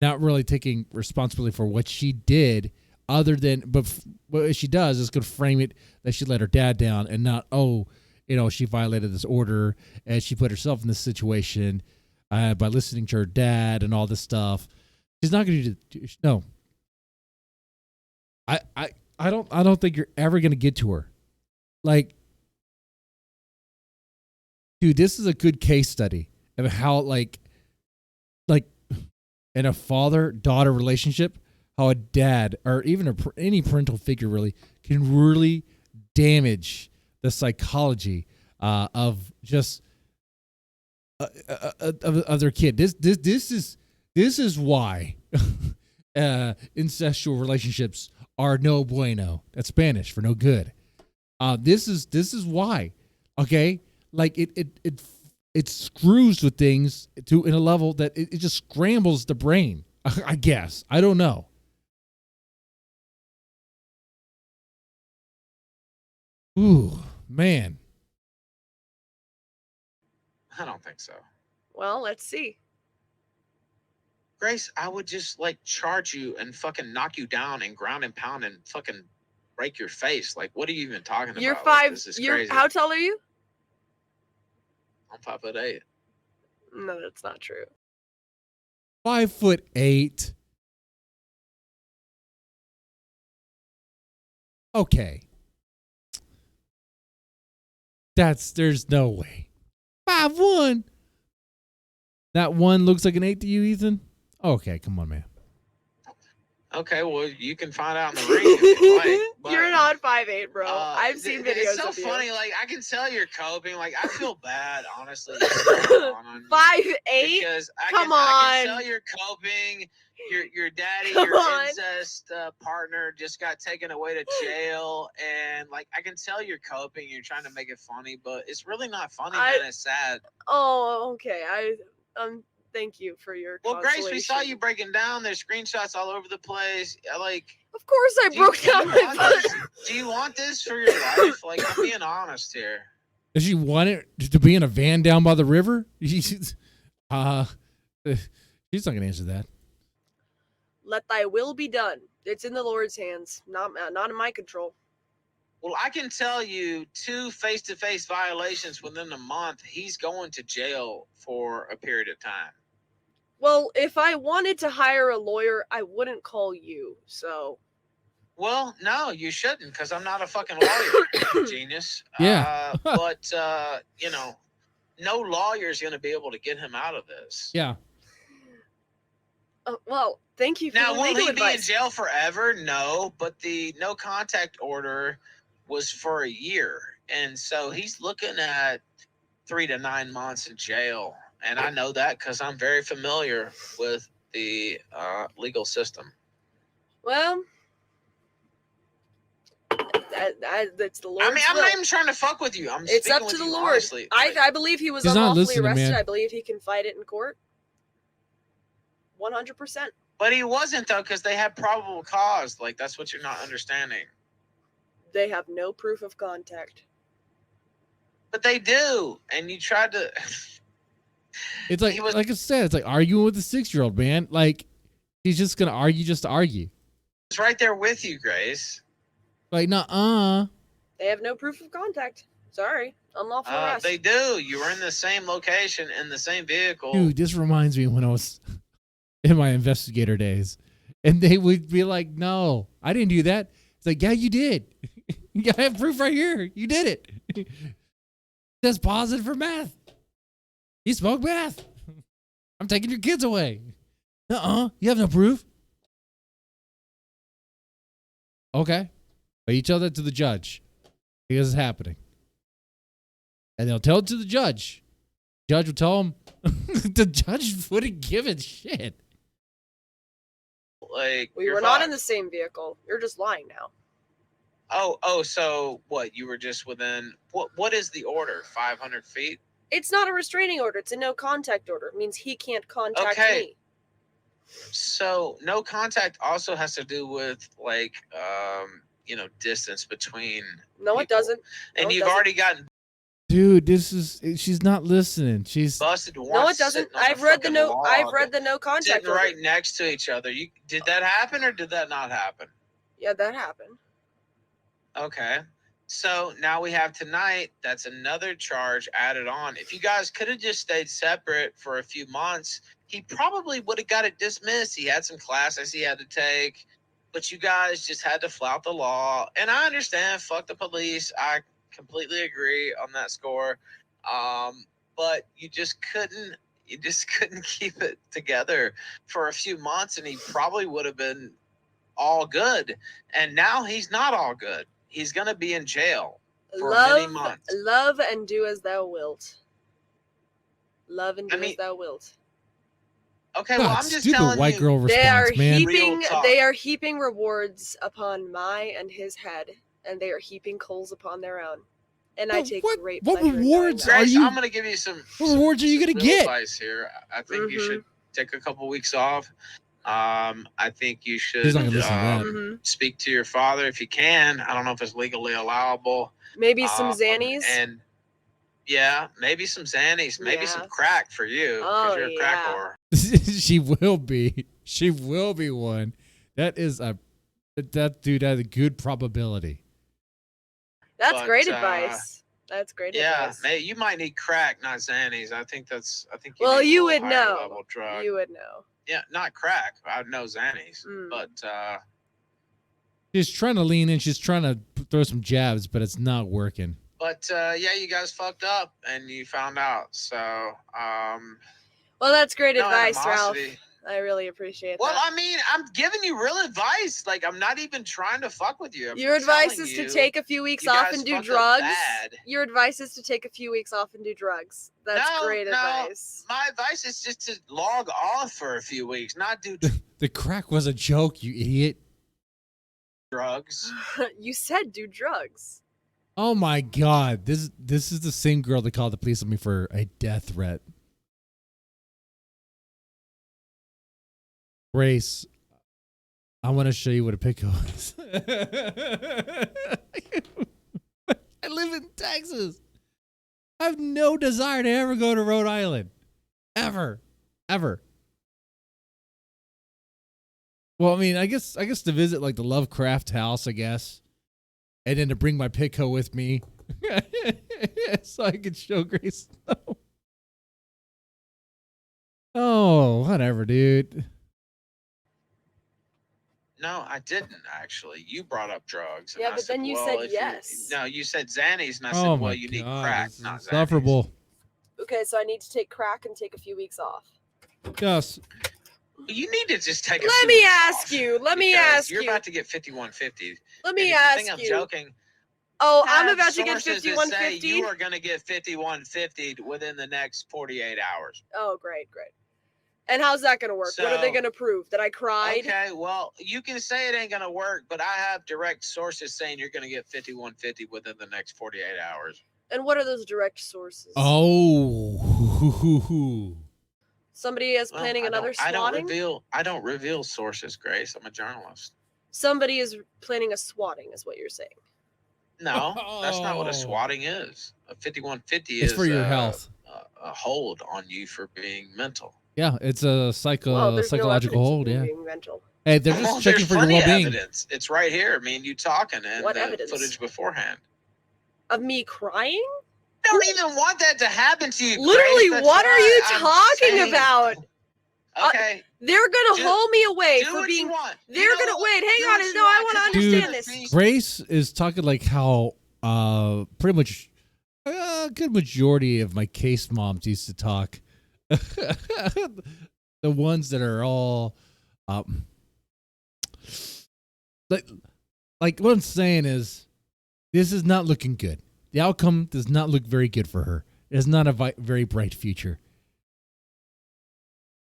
not really taking responsibility for what she did, other than, but what she does is going to frame it that she let her dad down, and not, she violated this order and she put herself in this situation by listening to her dad and all this stuff. She's not going to do. No. I don't think you're ever going to get to her. Like, dude, this is a good case study of how, like in a father-daughter relationship, how a dad or even any parental figure really can really damage the psychology of just of their kid. This is why incestual relationships are no bueno. That's Spanish for no good. This is why. Okay, like it screws with things in a level that it just scrambles the brain. I guess. I don't know. Ooh, man. I don't think so. Well, let's see. Grace, I would just charge you and fucking knock you down and ground and pound and fucking break your face. Like, what are you even talking You're about? 5. This is You're crazy. how tall are you? I'm 5'8". No, that's not true. 5'8". Okay. There's no way. 5-1. That one looks like an 8 to you, Ethan? Okay, come on, man. Okay, well, you can find out in the ring if you like. But, You're not 5'8", bro. I've seen videos It's so of you. funny. Like, I can tell you're coping. Like, I feel bad, honestly. 5'8"? Because I Come can on. tell you're coping. Your daddy, Come your on. incest partner just got taken away to jail. And, like, I can tell you're coping. You're trying to make it funny, but it's really not funny, man. It's sad. Oh, okay. Thank you for your Well, Grace, we consolation. saw you breaking down. There's screenshots all over the place. Of course I broke down my foot. Do you want this for your life? Like, I'm being honest here. Does she want it to be in a van down by the river? She's not gonna answer that. Let thy will be done. It's in the Lord's hands, not in my control. Well, I can tell you 2 face-to-face violations within a month. He's going to jail for a period of time. Well, if I wanted to hire a lawyer, I wouldn't call you, so... Well, no, you shouldn't, because I'm not a fucking lawyer, genius. Yeah. But, no lawyer's going to be able to get him out of this. Yeah. Well, thank you for Now, the will legal he advice. be in jail forever? No, but the no contact order was for a year. And so he's looking at 3 to 9 months in jail. And I know that because I'm very familiar with the legal system. Well, that's the Lord's I mean, I'm will. not even trying to fuck with you. It's up to the Lord. Honestly. I believe he was He's not unlawfully listening, arrested. man. I believe he can fight it in court. 100%. But he wasn't, though, because they had probable cause. Like, that's what you're not understanding. They have no proof of contact. But they do. And you tried to... It's like I said, it's like arguing with a 6-year-old, man. Like, he's just gonna argue just to argue. It's right there with you, Grace. Like, nuh-uh. They have no proof of contact. Sorry. Unlawful arrest. They do. You were in the same location, in the same vehicle. Dude, this reminds me when I was in my investigator days. And they would be like, no, I didn't do that. It's like, yeah, you did. I have proof right here. You did it. That's positive for meth. You smoke meth. I'm taking your kids away. You have no proof. Okay. But you tell that to the judge because it's happening. And they'll tell it to the judge. Judge will tell him. The judge wouldn't give it shit. Like, We were not in the same vehicle. You're just lying now. Oh, so what? You were just within, what is the order? 500 feet? It's not a restraining order. It's a no contact order. It means he can't contact me. So no contact also has to do with like, distance between No, people. it doesn't. And No, it you've doesn't. already gotten Dude, she's not listening. She's busted once. No, it doesn't. sitting on a I've read the fucking no. log, I've read the no contact sitting order. right next to each other. Did that happen or did that not happen? Yeah, that happened. Okay. So now we have tonight. That's another charge added on. If you guys could have just stayed separate for a few months, he probably would have got it dismissed. He had some classes he had to take, but you guys just had to flout the law. And I understand, fuck the police. I completely agree on that score. But you just couldn't keep it together for a few months, and he probably would have been all good. And now he's not all good. He's going to be in jail for many months. Love and do as thou wilt. Love and do as thou wilt. Okay, well, God, I'm just stupid telling white you. girl response, man. They are heaping rewards upon my and his head, and they are heaping coals upon their own. And I take great what pleasure in knowing rewards that. are Grace, you? I'm going to give you some. What rewards are you some gonna real get? Advice here. I think you should take a couple weeks off. I think you should He's not gonna listen to that. speak to your father if you can. I don't know if it's legally allowable. Maybe some Xannies. And yeah, maybe some Xannies, maybe Yeah. some crack for you because you're a crack whore. She will be. She will be one. That dude has a good probability. That's But, great advice. That's great advice. Yeah, you might need crack, not Xannies. I think you Well, need you a would little higher know. level drug. You would know. Yeah, not crack. I know Xannies, but She's trying to lean in. She's trying to throw some jabs, but it's not working. But yeah, you guys fucked up and you found out. So Well, that's great no advice, Ralph. animosity. I really appreciate Well, that. I mean, I'm giving you real advice. Like, I'm not even trying to fuck with you. I'm Your advice telling is you, to take a few weeks you off guys and do fucked up drugs. bad. Your advice is to take a few weeks off and do drugs. That's great advice. My advice is just to log off for a few weeks, not do The crack was a joke, you idiot. drugs. You said do drugs. Oh my god, this is the same girl that called the police on me for a death threat. Grace, I want to show you what a pickle is. I live in Texas. I have no desire to ever go to Rhode Island. Ever. Well, I mean, I guess to visit like the Lovecraft house, I guess. And then to bring my Pico with me. So I could show Grace. Oh, whatever, dude. No, I didn't actually. You brought up drugs. And Yeah, I but then you well, said if you- yes. No, you said Xannies, and I said, Oh well, my you need god, crack, this is not Xannies. insufferable. Okay, so I need to take crack and take a few weeks off. Yes. You need to just take a Let few me weeks ask off, you. Let me because ask you're you. about to get 5150. Let me and if you ask think I'm you. joking. Oh, I'm have about to get sources that say 5150. You are going to get 5150 within the next 48 hours. Oh, great. And how's that going to work? What are they So- going to prove? That I cried? Okay, well, you can say it ain't going to work, but I have direct sources saying you're going to get 5150 within the next 48 hours. And what are those direct sources? Oh. Somebody is Well, planning another swatting? I don't reveal sources, Grace. I'm a journalist. Somebody is planning a swatting, is what you're saying. No, that's not what Oh. a swatting is. A 5150 It's is for your health. a hold on you for being mental. Yeah, it's a There's psychological no hold, evidence of yeah. me being mental. Hey, they're Well, just checking there's for your plenty of well-being. evidence. It's right here. I mean, you talking and What the evidence? footage beforehand. Of me crying? I don't even want that to happen to you. Literally, Grace. That's what are you I'm talking saying. about? Okay. They're gonna Do- haul me away do for what being. you want. They're You know gonna what? wait. Hang Do on. what you No, I want, want to 'cause you're understand gonna this. see- Grace is talking like how pretty much a good majority of my case moms used to talk. The ones that are all like what I'm saying is this is not looking good. The outcome does not look very good for her. It is not a very bright future.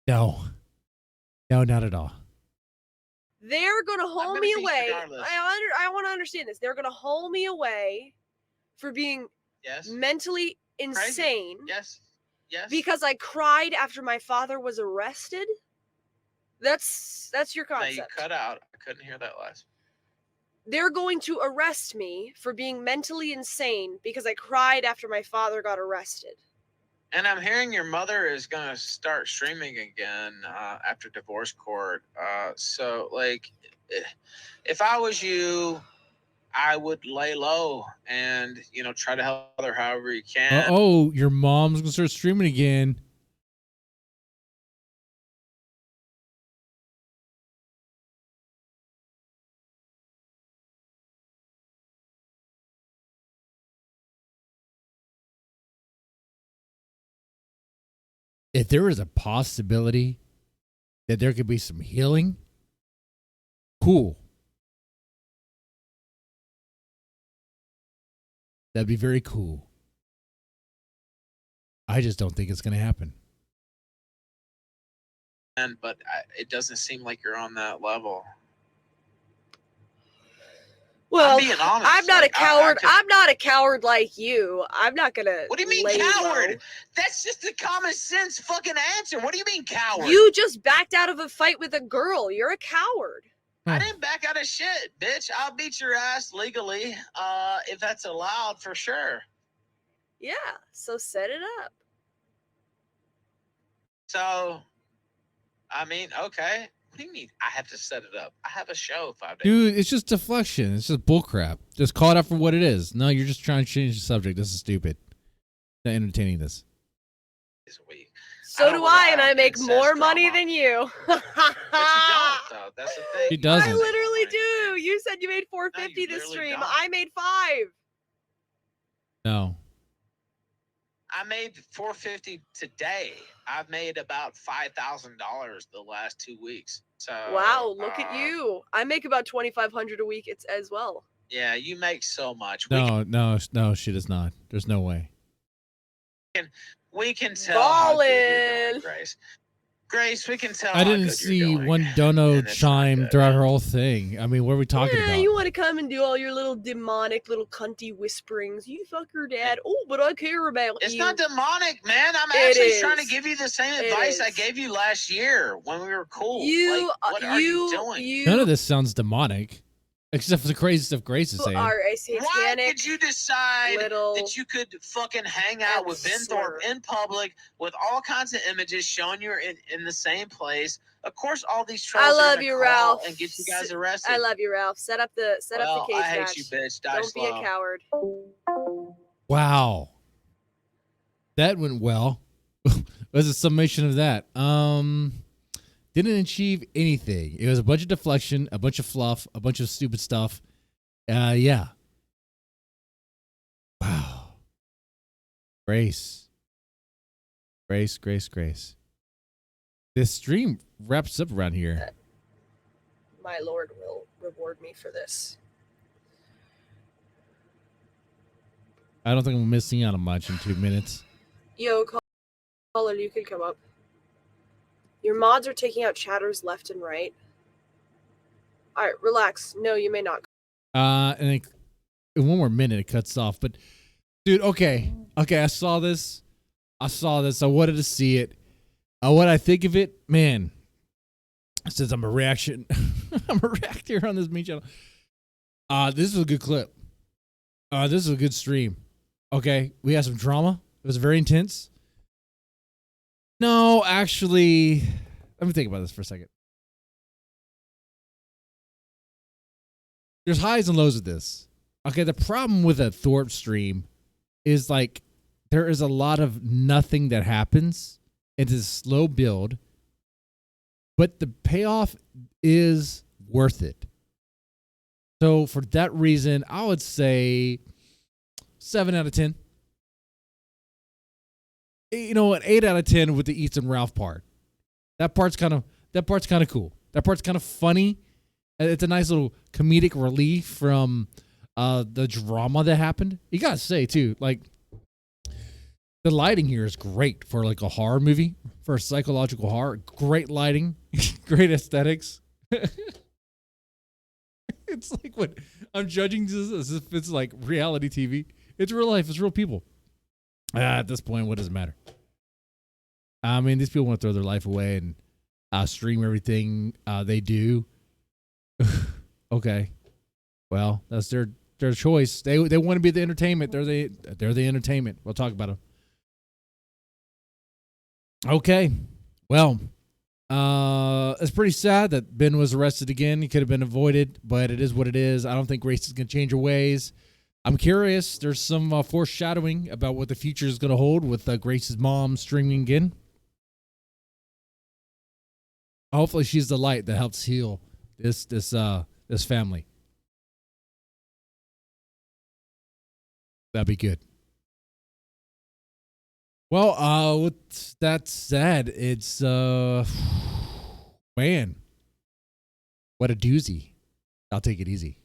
No, not at all. They're gonna haul gonna me be away. regardless. I want to understand this. They're gonna haul me away for being Yes. mentally insane Yes. Yes. because I cried after my father was arrested. That's your Now you concept. cut out. I couldn't hear that last. They're going to arrest me for being mentally insane because I cried after my father got arrested. And I'm hearing your mother is going to start streaming again after divorce court. So, like, if I was you, I would lay low and, try to help her however you can. Oh, your mom's gonna start streaming again. If there is a possibility that there could be some healing, cool. That'd be very cool. I just don't think it's going to happen. But it doesn't seem like you're on that level. Well, I'm being honest. I'm not Like, a coward. I I'm not a coward like you. I'm not gonna. What do you mean lay coward? low. That's just a common sense fucking answer. What do you mean coward? You just backed out of a fight with a girl. You're a coward. I didn't back out of shit, bitch. I'll beat your ass legally, if that's allowed, for sure. Yeah. So set it up. So, I mean, okay. What do you mean I have to set it up? I have a show 5 days. Dude, it's just deflection. It's just bullcrap. Just call it out for what it is. No, you're just trying to change the subject. This is stupid. Not entertaining this. A week. So don't do I, and rely I on make incest more money drama. than you. But you don't, though. That's the thing. He You don't doesn't. I make literally more money. do. You said you made $450 you this literally stream. don't. I made $5. No. I made $450 today. I've made about $5,000 the last 2 weeks. So Wow, look at you. I make about 2,500 a week. It's as well. Yeah, you make so much. No, she does not. There's no way. We can tell how good you're Ballin'. doing, Grace. Grace, we can tell. I how didn't good see you're doing, one dono and it's chime not good. throughout her whole thing. I mean, what are we talking Yeah, about? you want to come and do all your little demonic little cunty whisperings. You fuck your dad. Oh, but I care about It's you. not demonic, man. I'm It actually trying to is. give you the same It advice I is. gave you last year when we were cool. You, like, what are you doing? None of this sounds demonic, except for the crazy stuff Grace is saying. are a satanic. Why did you decide little that you could fucking hang out with Ben Thorp in public with all kinds of images showing you're in the same place? Of course, all these trolls I are love gonna you, call Ralph. and get you guys arrested. I love you, Ralph. Set up the Well, cage I hate match. you, bitch. Die Don't slow. be a coward. Wow. That went well. What's a summation of that? Didn't achieve anything. It was a bunch of deflection, a bunch of fluff, a bunch of stupid stuff. Yeah. Wow. Grace. This stream wraps up around here. My lord will reward me for this. I don't think I'm missing out on much in 2 minutes. Yo, caller, you can come up. Your mods are taking out chatters left and right. All right, relax. No, you may not. And in one more minute, it cuts off. But, dude, okay. I saw this. I wanted to see it. What I think of it, man. Since I'm a reaction, I'm a reactor on this main channel. This is a good clip. This is a good stream. Okay, we had some drama. It was very intense. No, actually, let me think about this for a second. There's highs and lows with this. Okay, the problem with a Thorp stream is like there is a lot of nothing that happens. It's a slow build, but the payoff is worth it. So for that reason, I would say 7 out of 10. You know what? 8 out of 10 with the Eats and Ralph part. That part's kind of cool. That part's kind of funny. It's a nice little comedic relief from the drama that happened. You gotta say too, like the lighting here is great for like a horror movie, for a psychological horror. Great lighting, great aesthetics. It's like what I'm judging this as if it's like reality TV. It's real life. It's real people. At this point, what does it matter? I mean, these people want to throw their life away and stream everything they do. Okay, well, that's their choice. They want to be the entertainment. They're the entertainment. We'll talk about them. Okay, well, it's pretty sad that Ben was arrested again. He could have been avoided, but it is what it is. I don't think Grace is going to change her ways. I'm curious. There's some foreshadowing about what the future is going to hold with Grace's mom streaming again. Hopefully, she's the light that helps heal this family. That'd be good. Well, with that said, it's man, what a doozy. I'll take it easy.